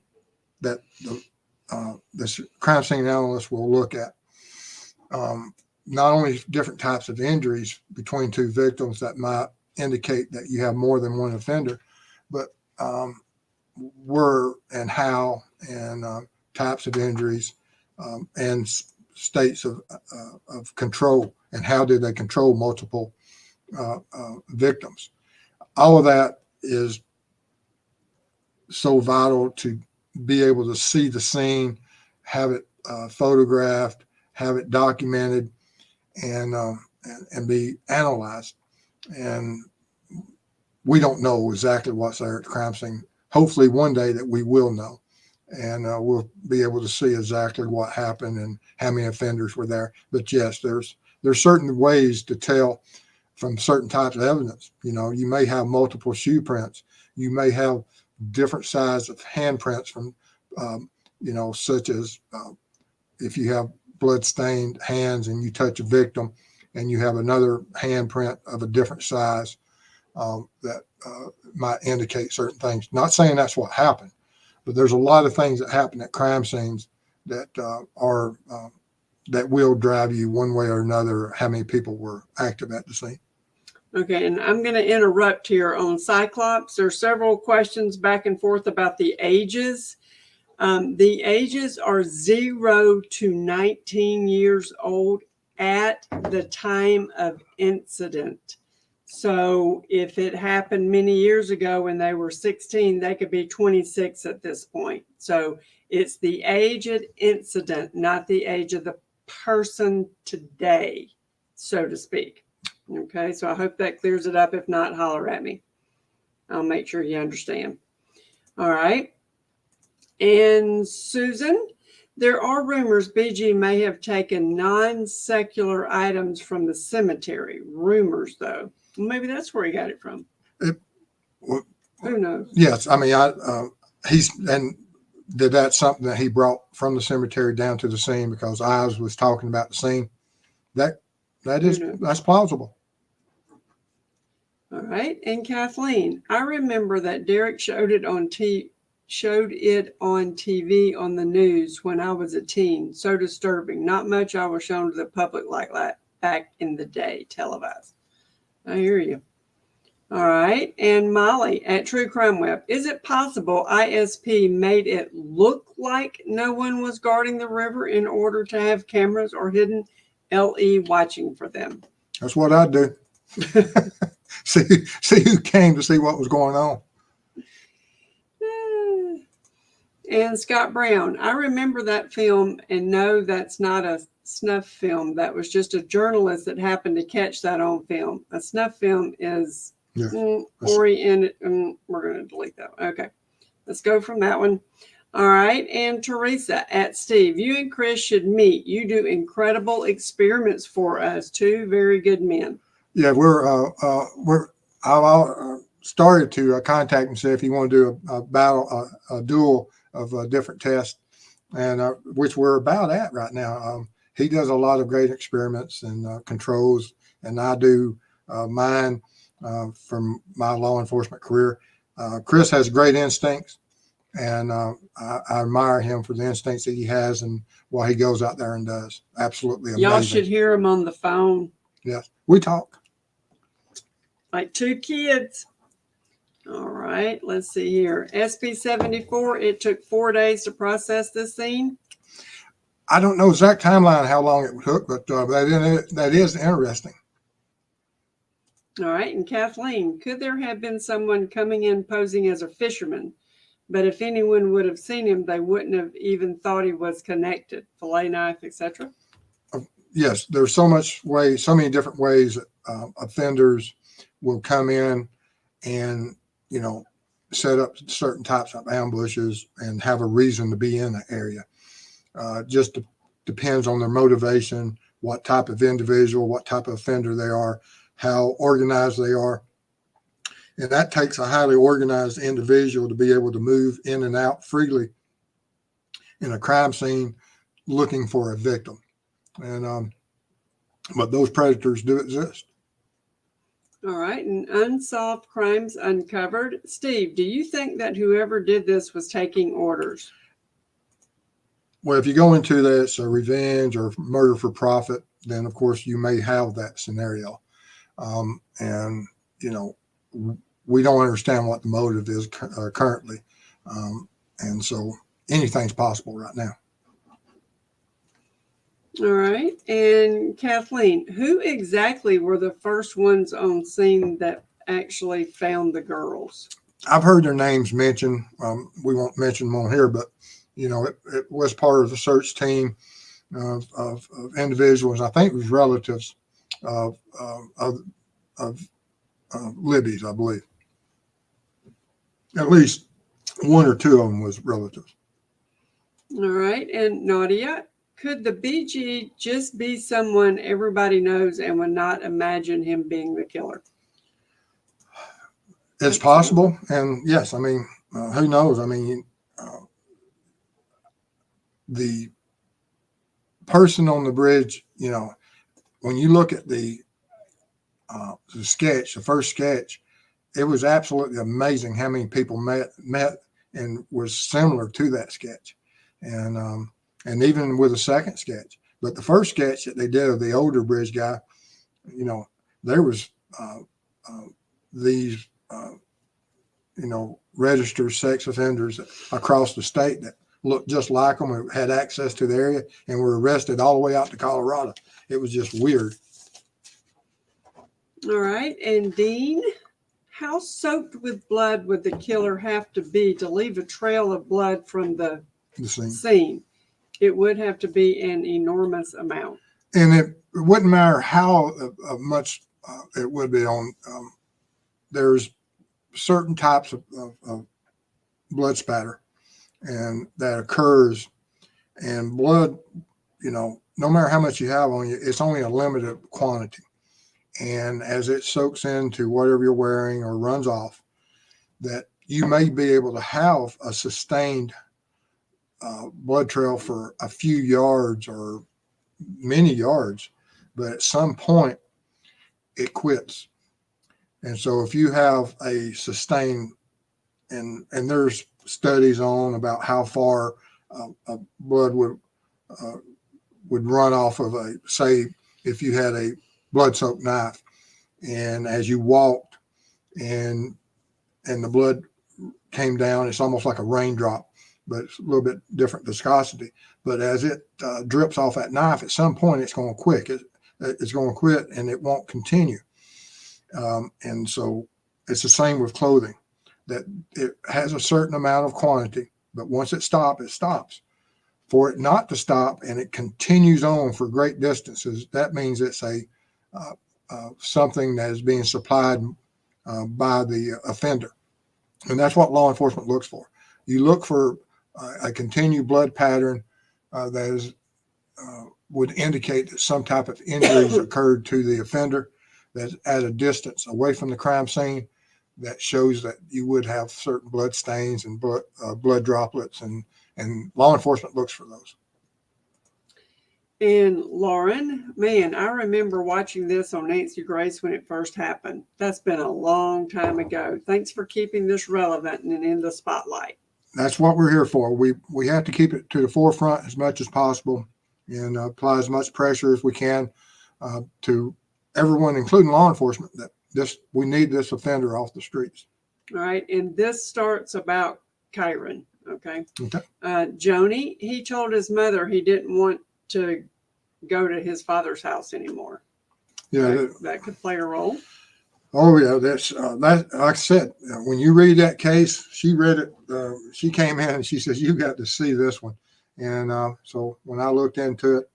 the crime scene analyst will look at. Not only different types of injuries between two victims that might indicate that you have more than one offender, but where and how and types of injuries and states of control, and how did they control multiple victims. All of that is so vital to be able to see the scene, have it photographed, have it documented, and be analyzed. And we don't know exactly what's there at the crime scene. Hopefully one day that we will know, and we'll be able to see exactly what happened and how many offenders were there. But yes, there's certain ways to tell from certain types of evidence. You may have multiple shoe prints. You may have different size of handprints from, such as if you have blood-stained hands and you touch a victim and you have another handprint of a different size that might indicate certain things. Not saying that's what happened, but there's a lot of things that happen at crime scenes that that will drive you one way or another how many people were active at the scene. Okay, and I'm going to interrupt here on Cyclops. There are several questions back and forth about the ages. The ages are 0 to 19 years old at the time of incident. So if it happened many years ago when they were 16, they could be 26 at this point. So it's the age at incident, not the age of the person today, so to speak. Okay, so I hope that clears it up. If not, holler at me. I'll make sure you understand. All right. And Susan, there are rumors BG may have taken non-secular items from the cemetery. Rumors, though. Maybe that's where he got it from. Who knows? Yes, I mean, that's something that he brought from the cemetery down to the scene because Oz was talking about the scene. That's plausible. All right, and Kathleen, I remember that Derek showed it on TV on the news when I was a teen. So disturbing. Not much I was shown to the public like that back in the day, televised. I hear you. All right. And Molly at True Crime Web. Is it possible ISP made it look like no one was guarding the river in order to have cameras or hidden LE watching for them? That's what I do. see who came to see what was going on. And Scott Brown, I remember that film and no, that's not a snuff film. That was just a journalist that happened to catch that on film. A snuff film is oriented. We're going to delete that one. Okay. Let's go from that one. All right. And Teresa at Steve, you and Chris should meet. You do incredible experiments for us. Two very good men. Yeah, I've started to contact him, say if he want to do a duel of different tests, and which we're about at right now. He does a lot of great experiments and controls, and I do mine from my law enforcement career. Chris has great instincts, and I admire him for the instincts that he has and what he goes out there and does. Absolutely amazing. Y'all should hear him on the phone. Yes, we talk. Like two kids. All right, let's see here. SP-74, it took 4 days to process this scene. I don't know exact timeline how long it took, but that is interesting. All right, and Kathleen, could there have been someone coming in posing as a fisherman, but if anyone would have seen him, they wouldn't have even thought he was connected, fillet knife, etc.? Yes, there's so many different ways that offenders will come in and set up certain types of ambushes and have a reason to be in the area. Just depends on their motivation, what type of individual, what type of offender they are, how organized they are. And that takes a highly organized individual to be able to move in and out freely in a crime scene looking for a victim. And but those predators do exist. All right, and unsolved crimes uncovered. Steve, do you think that whoever did this was taking orders? Well, if you go into that it's a revenge or murder for profit, then of course you may have that scenario. And we don't understand what the motive is currently. And so anything's possible right now. All right. And Kathleen, who exactly were the first ones on scene that actually found the girls? I've heard their names mentioned. We won't mention them on here, but it was part of the search team of individuals. I think it was relatives of Libby's, I believe. At least one or two of them was relatives. All right. And Nadia, could the BG just be someone everybody knows and would not imagine him being the killer? It's possible. And yes, I mean, who knows? I mean, the person on the bridge, when you look at the sketch, the first sketch, it was absolutely amazing how many people met and was similar to that sketch. And even with the second sketch, but the first sketch that they did of the older bridge guy, there was these, registered sex offenders across the state that looked just like them and had access to the area and were arrested all the way out to Colorado. It was just weird. All right. And Dean, how soaked with blood would the killer have to be to leave a trail of blood from the scene? It would have to be an enormous amount. And it wouldn't matter how much it would be on. There's certain types of blood spatter and that occurs, and blood, no matter how much you have on you, it's only a limited quantity. And as it soaks into whatever you're wearing or runs off, that you may be able to have a sustained blood trail for a few yards or many yards, but at some point it quits. And so if you have a sustained, and there's studies on about how far blood would run off of say if you had a blood soaked knife, and as you walked and the blood came down. It's almost like a raindrop, but it's a little bit different viscosity. But as it drips off that knife, at some point it's going to quit. It's going to quit and it won't continue. And so it's the same with clothing, that it has a certain amount of quantity, but once it stops, it stops. For it not to stop and it continues on for great distances, that means it's a something that is being supplied by the offender. And that's what law enforcement looks for. You look for a continued blood pattern that is, would indicate that some type of injuries occurred to the offender, that's at a distance away from the crime scene, that shows that you would have certain blood stains and blood droplets, and law enforcement looks for those. And Lauren, man, I remember watching this on Nancy Grace when it first happened. That's been a long time ago. Thanks for keeping this relevant and in the spotlight. That's what we're here for. We have to keep it to the forefront as much as possible and apply as much pressure as we can to everyone, including law enforcement, that we need this offender off the streets. All right. And this starts about Kyron. Okay. Okay. Joni, he told his mother he didn't want to go to his father's house anymore. Yeah. Right? That could play a role. Oh yeah, that's that. Like I said, when you read that case, she read it. She came in and she says, "You got to see this one." And so when I looked into it,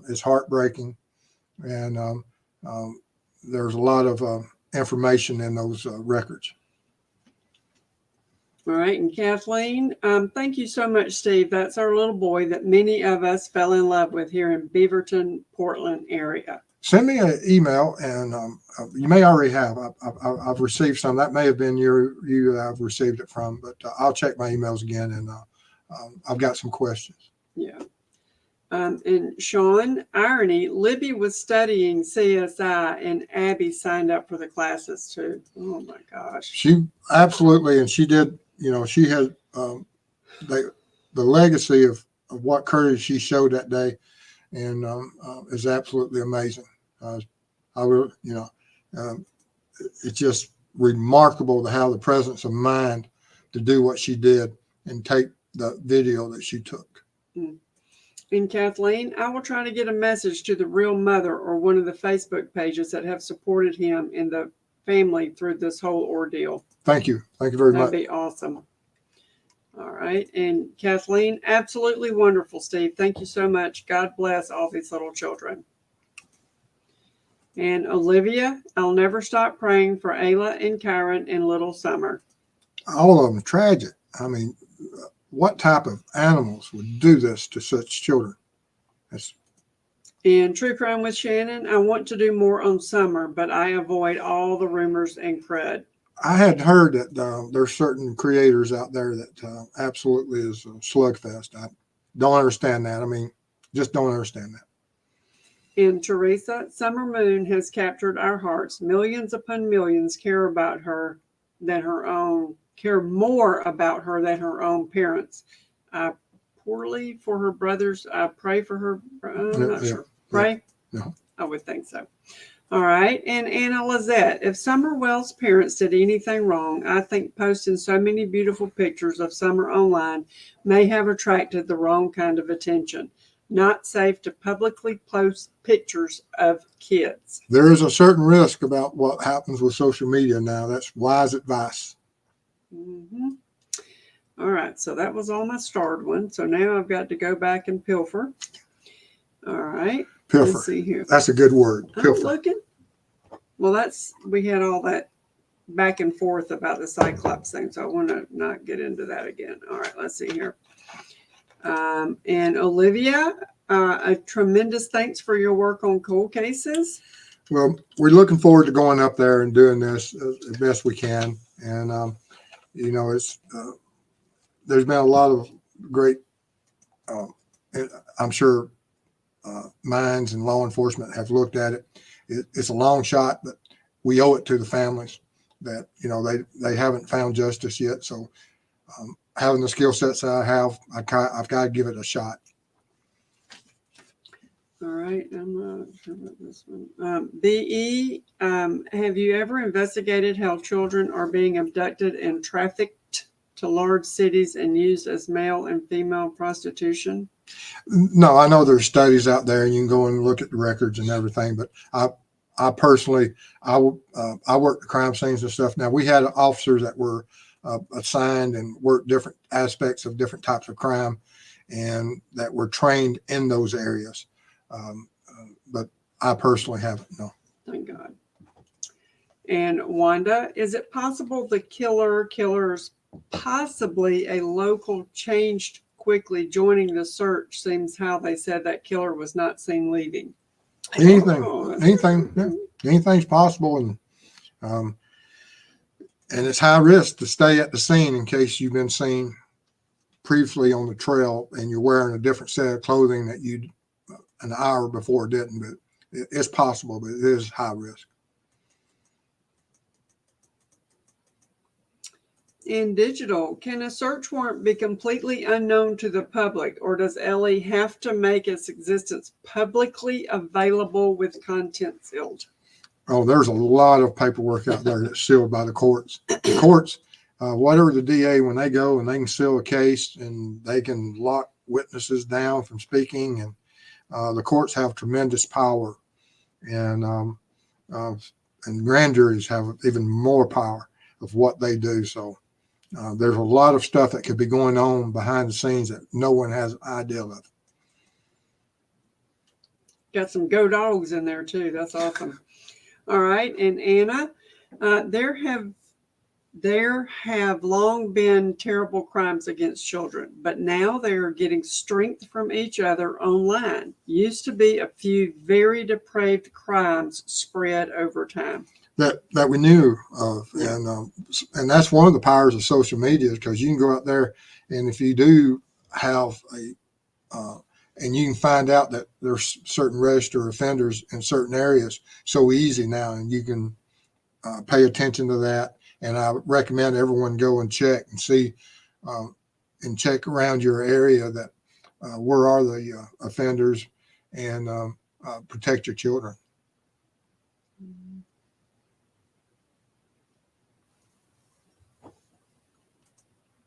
it's heartbreaking, and there's a lot of information in those records. All right, and Kathleen, thank you so much, Steve. That's our little boy that many of us fell in love with here in Beaverton, Portland area. Send me an email, and you may already have. I've received some. That may have been you I've received it from, but I'll check my emails again, and I've got some questions. Yeah. And Sean, irony, Libby was studying CSI, and Abby signed up for the classes too. Oh my gosh. She absolutely, and she did. You know, she had the legacy of what courage she showed that day, and is absolutely amazing. I will, it's just remarkable to have the presence of mind to do what she did and take the video that she took. And Kathleen, I will try to get a message to the real mother or one of the Facebook pages that have supported him and the family through this whole ordeal. Thank you. Thank you very much. That'd be awesome. All right. And Kathleen, absolutely wonderful, Steve. Thank you so much. God bless all these little children. And Olivia, I'll never stop praying for Ayla and Kyron and little Summer. All of them tragic. I mean, what type of animals would do this to such children? And True Crime with Shannon, I want to do more on Summer, but I avoid all the rumors and crud. I had heard that there's certain creators out there that absolutely is a slugfest. I don't understand that. I mean, just don't understand that. And Teresa, Summer Moon has captured our hearts. Millions upon millions care more about her than her own parents. Poorly for her brothers. I pray for her. I'm not sure. Pray? No. I would think so. All right. And Anna Lizette, if Summer Wells' parents did anything wrong, I think posting so many beautiful pictures of Summer online may have attracted the wrong kind of attention. Not safe to publicly post pictures of kids. There is a certain risk about what happens with social media now. That's wise advice. Mm-hmm. All right. So that was all my starred one. So now I've got to go back and pilfer. All right. Pilfer. Let's see here. That's a good word. Pilfer. I'm looking. Well, we had all that back and forth about the Cyclops thing, so I want to not get into that again. All right, let's see here. And Olivia, a tremendous thanks for your work on cold cases. Well, we're looking forward to going up there and doing this as best we can. And, it's there's been a lot of great, I'm sure, minds and law enforcement have looked at it. It's a long shot, but we owe it to the families that, they haven't found justice yet. So having the skill sets that I have, I've got to give it a shot. All right, I'm not sure about this one. BE, have you ever investigated how children are being abducted and trafficked to large cities and used as male and female prostitution? No, I know there's studies out there, and you can go and look at the records and everything. But I personally, I worked the crime scenes and stuff. Now we had officers that were assigned and worked different aspects of different types of crime, and that were trained in those areas. But I personally haven't. No. Thank God. And Wanda, is it possible the killers, possibly a local, changed quickly joining the search? Seems how they said that killer was not seen leaving. Anything, yeah, anything's possible, and it's high risk to stay at the scene in case you've been seen previously on the trail and you're wearing a different set of clothing that you an hour before didn't. But it's possible, but it is high risk. In digital, can a search warrant be completely unknown to the public, or does Ellie have to make its existence publicly available with content sealed? Oh, there's a lot of paperwork out there that's sealed by the courts. The courts, whatever the DA, when they go and they can seal a case and they can lock witnesses down from speaking, and the courts have tremendous power, and grand juries have even more power of what they do. So there's a lot of stuff that could be going on behind the scenes that no one has an idea of. Got some go dogs in there too. That's awesome. All right, and Anna, there have long been terrible crimes against children, but now they are getting strength from each other online. Used to be a few very depraved crimes spread over time. That we knew of, and that's one of the powers of social media, because you can go out there, and if you do have and you can find out that there's certain registered offenders in certain areas so easy now, and you can pay attention to that. And I recommend everyone go and check and see and check around your area that where are the offenders, and protect your children.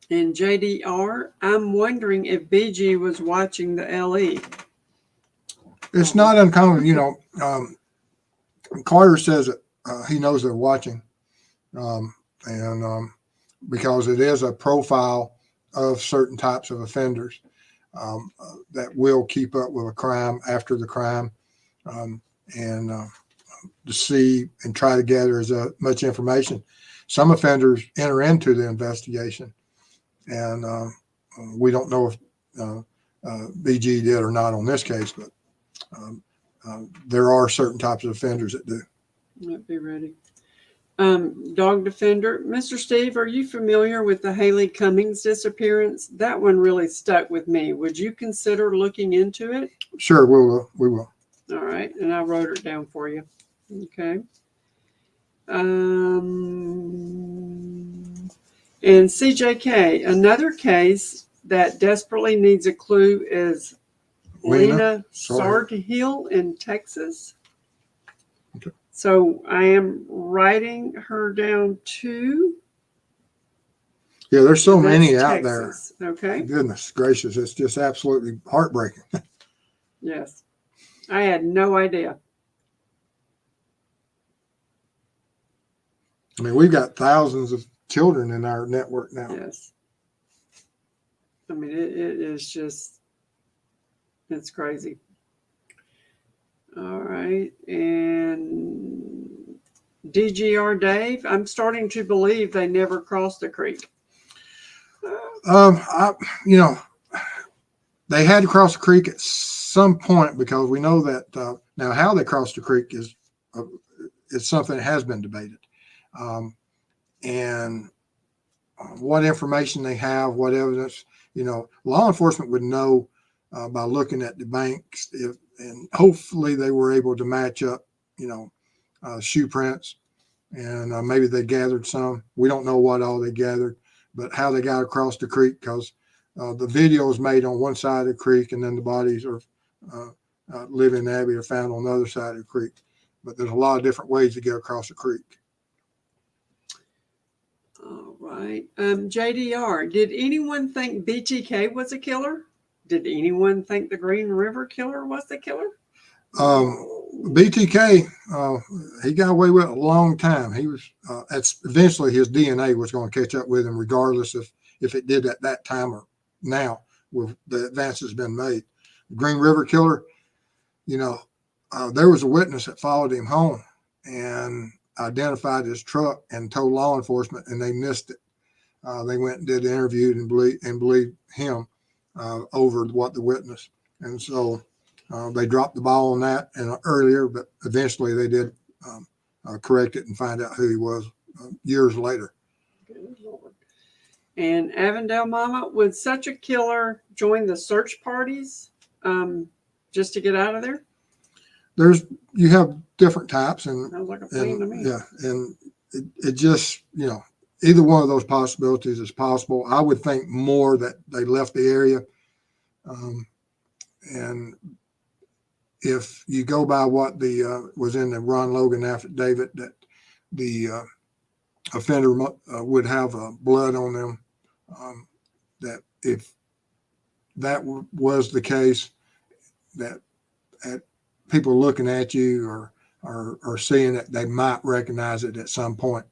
And JDR, I'm wondering if BG was watching the LE. It's not uncommon, Carter says that he knows they're watching, and because it is a profile of certain types of offenders that will keep up with a crime after the crime, and to see and try to gather as much information. Some offenders enter into the investigation, and we don't know if BG did or not on this case, but there are certain types of offenders that do. Might be ready. Dog Defender, Mr. Steve, are you familiar with the Haley Cummings disappearance? That one really stuck with me. Would you consider looking into it? Sure, we will. All right, and I wrote it down for you. Okay. And CJK, another case that desperately needs a clue is Lena Sardhill in Texas. Okay. So I am writing her down too. Yeah, there's so many That's out Texas. there. Okay. Goodness gracious, it's just absolutely heartbreaking. Yes. I had no idea. I mean, we've got thousands of children in our network now. Yes. I mean, it is just, it's crazy. All right. And DGR Dave, I'm starting to believe they never crossed the creek. They had to cross the creek at some point, because we know that now how they crossed the creek is something that has been debated. And what information they have, what evidence, law enforcement would know by looking at the banks, and hopefully they were able to match up, shoe prints, and maybe they gathered some. We don't know what all they gathered, but how they got across the creek, because the video is made on one side of the creek, and then the bodies are live in Abbey are found on the other side of the creek. But there's a lot of different ways to get across the creek. All right. JDR, did anyone think BTK was a killer? Did anyone think the Green River Killer was the killer? BTK, he got away with it a long time. He was, eventually his DNA was going to catch up with him, regardless if it did at that time or now, with the advances been made. Green River Killer, there was a witness that followed him home and identified his truck and told law enforcement, and they missed it. They went and did the interview and believed him over what the witness. And so they dropped the ball on that and earlier, but eventually they did correct it and find out who he was years later. Good Lord. And Avondale Mama, would such a killer join the search parties just to get out of there? You have different types, and Sounds like a plan to me. Yeah, and it just, either one of those possibilities is possible. I would think more that they left the area, and if you go by what was in the Ron Logan affidavit, that the offender would have blood on them, that if that was the case, that at people looking at you or seeing it, they might recognize it at some point.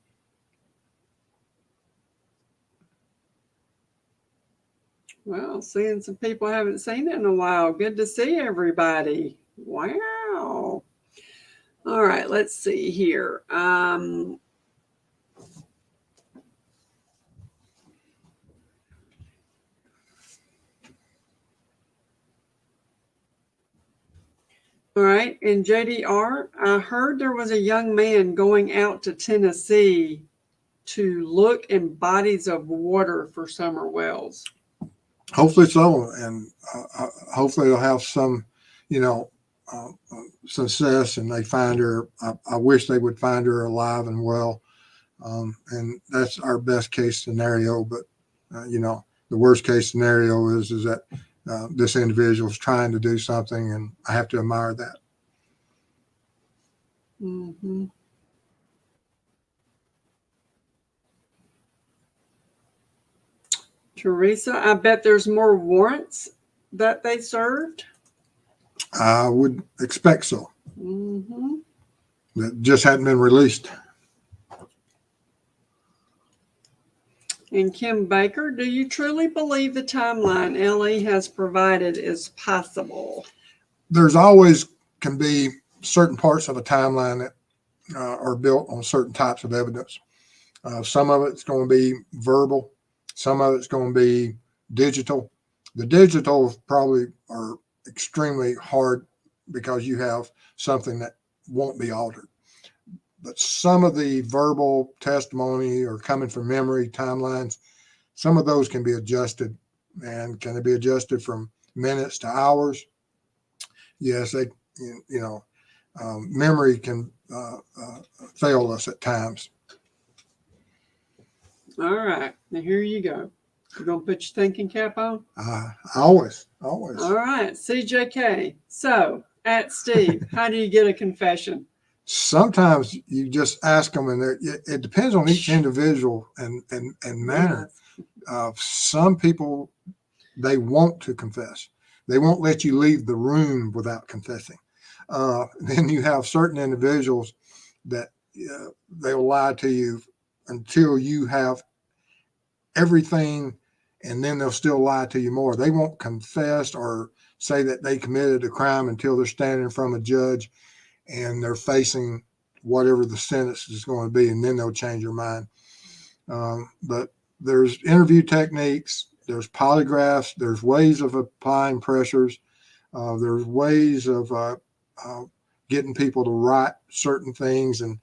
Well, seeing some people I haven't seen it in a while. Good to see everybody. Wow. All right, let's see here. All right, and JDR, I heard there was a young man going out to Tennessee to look in bodies of water for summer wells. Hopefully so, and hopefully they'll have some, success, and they find her. I wish they would find her alive and well, and that's our best case scenario. But the worst case scenario is that this individual is trying to do something, and I have to admire that. Mm-hmm. Teresa, I bet there's more warrants that they served. I would expect so. Mm-hmm. That just hadn't been released. And Kim Baker, do you truly believe the timeline LE has provided is possible? There's always can be certain parts of a timeline that are built on certain types of evidence. Some of it's going to be verbal. Some of it's going to be digital. The digital probably are extremely hard because you have something that won't be altered. But some of the verbal testimony or coming from memory timelines, some of those can be adjusted. And can it be adjusted from minutes to hours? Yes, memory can fail us at times. All right, now here you go. You gonna put your thinking cap on? Always. All right, CJK. So, at Steve, how do you get a confession? Sometimes you just ask them, and it depends on each individual and manner. Some people, they want to confess. They won't let you leave the room without confessing. Then you have certain individuals that they'll lie to you until you have everything, and then they'll still lie to you more. They won't confess or say that they committed a crime until they're standing in front of a judge and they're facing whatever the sentence is going to be, and then they'll change their mind. But there's interview techniques, there's polygraphs, there's ways of applying pressures, there's ways of getting people to write certain things and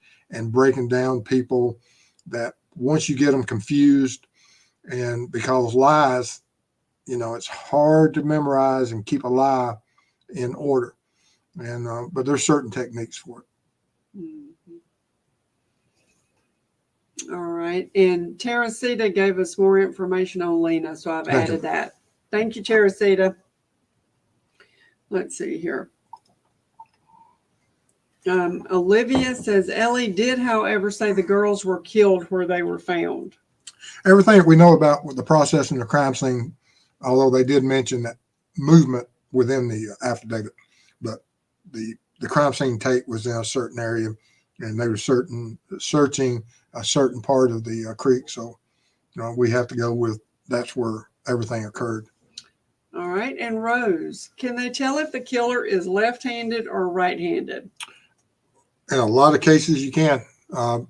breaking down people that once you get them confused, and because lies, it's hard to memorize and keep a lie in order. And but there's certain techniques for it. Mm-hmm. All right. And Teresita gave us more information on Lena, so I've added that. Thank you, Teresita. Let's see here. Olivia says Ellie did, however, say the girls were killed where they were found. Everything that we know about with the process in the crime scene, although they did mention that movement within the affidavit, but the crime scene tape was in a certain area, and they were searching a certain part of the creek. So, we have to go with that's where everything occurred. All right. And Rose, can they tell if the killer is left-handed or right-handed? In a lot of cases, you can.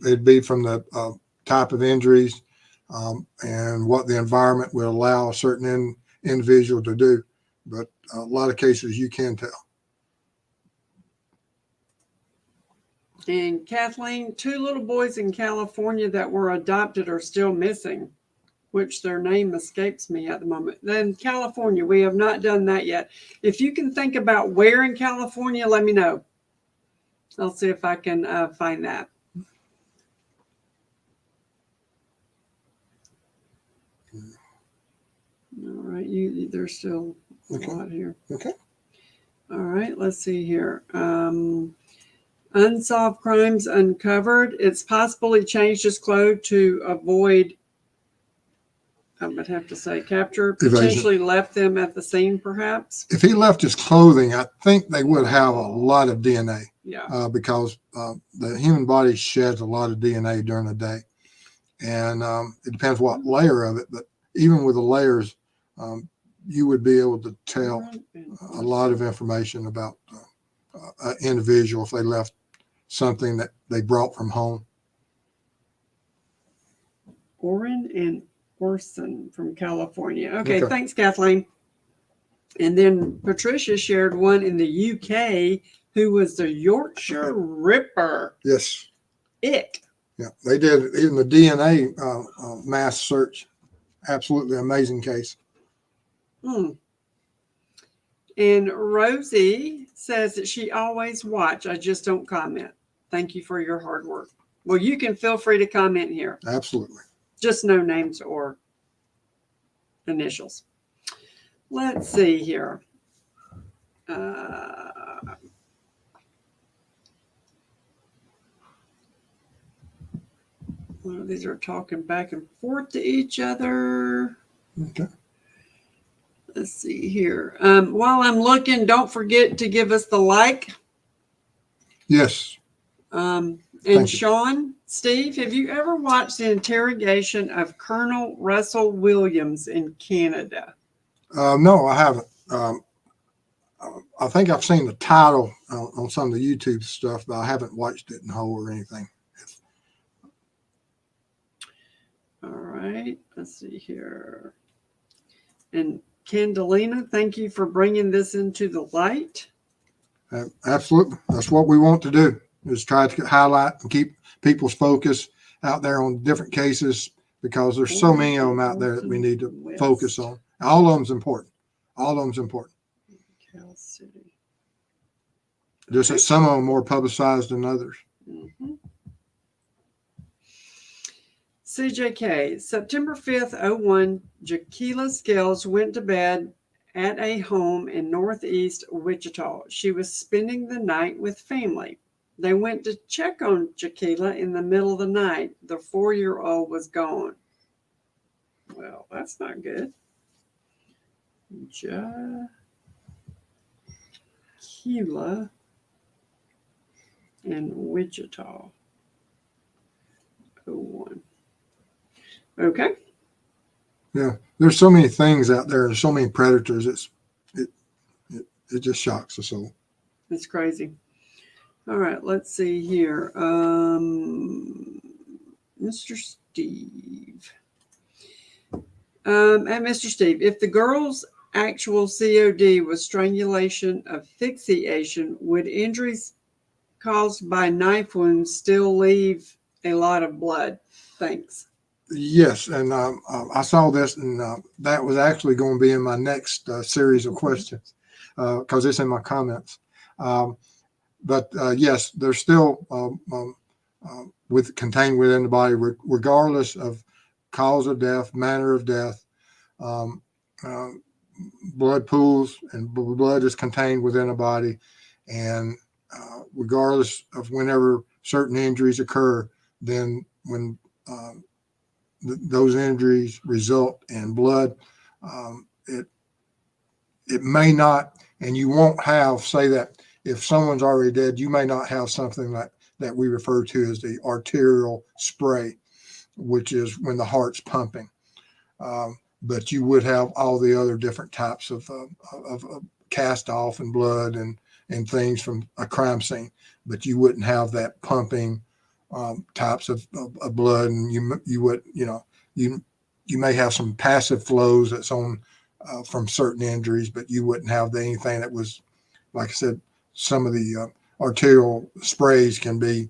It'd be from the type of injuries and what the environment will allow a certain individual to do. But a lot of cases, you can tell. And Kathleen, 2 little boys in California that were adopted are still missing, which their name escapes me at the moment. Then California, we have not done that yet. If you can think about where in California, let me know. I'll see if I can find that. All right, there's still a lot here. Okay. All right, let's see here. Unsolved crimes uncovered. It's possible he changed his clothes to avoid, I would have to say, capture. Potentially left them at the scene, perhaps. If he left his clothing, I think they would have a lot of DNA. Yeah. Because the human body sheds a lot of DNA during the day. And it depends what layer of it, but even with the layers, you would be able to tell a lot of information about an individual if they left something that they brought from home. Orrin and Orson from California. Okay, thanks, Kathleen. And then Patricia shared one in the UK who was the Yorkshire Ripper. Yes. Ick. Yeah, they did even the DNA mass search. Absolutely amazing case. And Rosie says that she always watch. I just don't comment. Thank you for your hard work. Well, you can feel free to comment here. Absolutely. Just no names or initials. Let's see here. Well, these are talking back and forth to each other. Okay. Let's see here. While I'm looking, don't forget to give us the like. Yes. And Sean, Steve, have you ever watched the interrogation of Colonel Russell Williams in Canada? No, I haven't. I think I've seen the title on some of the YouTube stuff, but I haven't watched it in whole or anything. All right. Let's see here. And Candelina, thank you for bringing this into the light. Absolutely. That's what we want to do, is try to highlight and keep people's focus out there on different cases, because there's so many of them out there that we need to focus on. All of them's important. All of them's important. Cal City. Just that some of them are more publicized than others. Mm-hmm. CJK, September 5th, 01, Jaquila Scales went to bed at a home in northeast Wichita. She was spending the night with family. They went to check on Jaquila in the middle of the night. The 4-year-old was gone. Well, that's not good. Jaquila in Wichita. 01. Okay. Yeah, there's so many things out there. There's so many predators. It just shocks us all. It's crazy. All right, let's see here. Mr. Steve. And Mr. Steve, if the girl's actual COD was strangulation, asphyxiation, would injuries caused by knife wounds still leave a lot of blood? Thanks. Yes, and I saw this, and that was actually going to be in my next series of questions, because it's in my comments. But yes, there's still contained within the body, regardless of cause of death, manner of death. Blood pools and blood is contained within a body, and regardless of whenever certain injuries occur, then when those injuries result in blood, it may not, and you won't have, say that if someone's already dead, you may not have something that we refer to as the arterial spray, which is when the heart's pumping. But you would have all the other different types of cast off and blood and things from a crime scene, but you wouldn't have that pumping types of blood, and you would, you may have some passive flows that's on from certain injuries, but you wouldn't have anything that was, like I said, some of the arterial sprays can be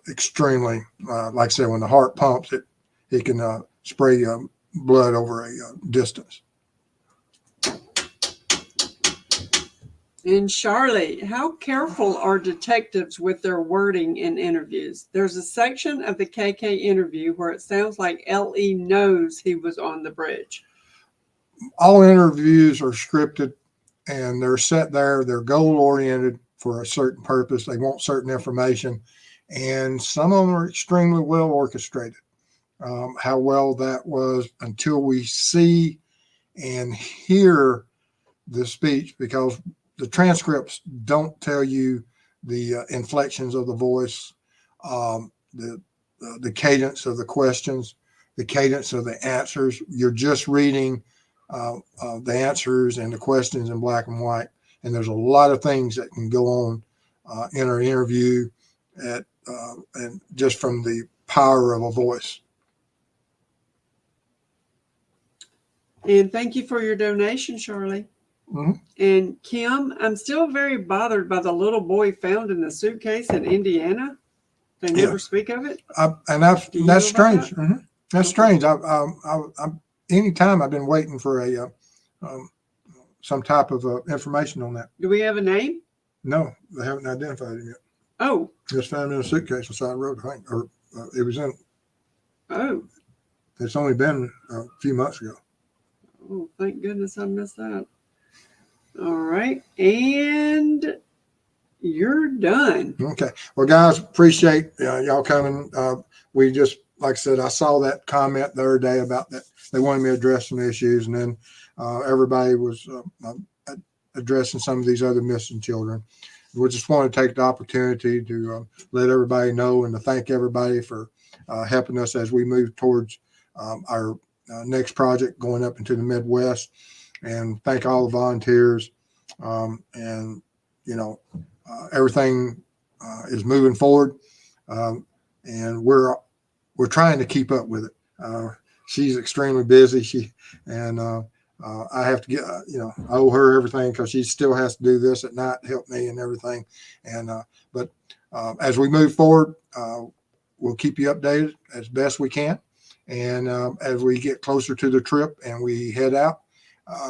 extremely, like I said, when the heart pumps, it can spray blood over a distance. And Charlie, how careful are detectives with their wording in interviews? There's a section of the KK interview where it sounds like LE knows he was on the bridge. All interviews are scripted and they're set there. They're goal oriented for a certain purpose. They want certain information, and some of them are extremely well orchestrated. How well that was until we see and hear the speech, because the transcripts don't tell you the inflections of the voice, the cadence of the questions, the cadence of the answers. You're just reading the answers and the questions in black and white. And there's a lot of things that can go on in an interview and just from the power of a voice. And thank you for your donation, Charlie. Mm-hmm. And Kim, I'm still very bothered by the little boy found in the suitcase in Indiana. They never speak of it. And that's strange. That? Mm-hmm. That's strange. Anytime I've been waiting for a some type of information on that. Do we have a name? No, they haven't identified it yet. Oh, just found in a suitcase beside the road, I think, or it was in. Oh, it's only been a few months ago. Oh, thank goodness I missed that. All right, and you're done. Okay. Well, guys, appreciate y'all coming. We just, like I said, I saw that comment the other day about that they wanted me to address some issues, and then everybody was addressing some of these other missing children. We just want to take the opportunity to let everybody know and to thank everybody for helping us as we move towards our next project going up into the Midwest, and thank all the volunteers. And, everything is moving forward, and we're trying to keep up with it. She's extremely busy. I have to get, I owe her everything because she still has to do this at night, help me and everything. And, but as we move forward, we'll keep you updated as best we can. And as we get closer to the trip and we head out,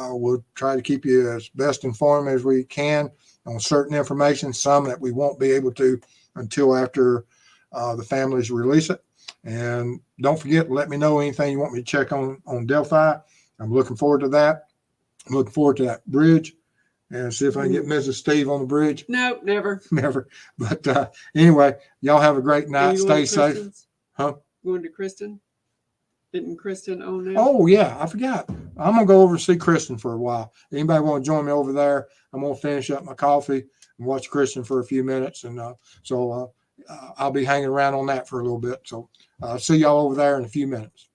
we'll try to keep you as best informed as we can on certain information, some that we won't be able to until after the families release it. And don't forget, let me know anything you want me to check on Delphi. I'm looking forward to that. I'm looking forward to that bridge and see if I can get Mrs. Steve on the bridge. Nope, never. Never. But anyway, y'all have a great night. Stay safe. Huh? Going to Kristen? Didn't Kristen own that? Oh, yeah. I forgot. I'm going to go over and see Kristen for a while. Anybody want to join me over there? I'm going to finish up my coffee and watch Kristen for a few minutes. And so I'll be hanging around on that for a little bit. So see y'all over there in a few minutes.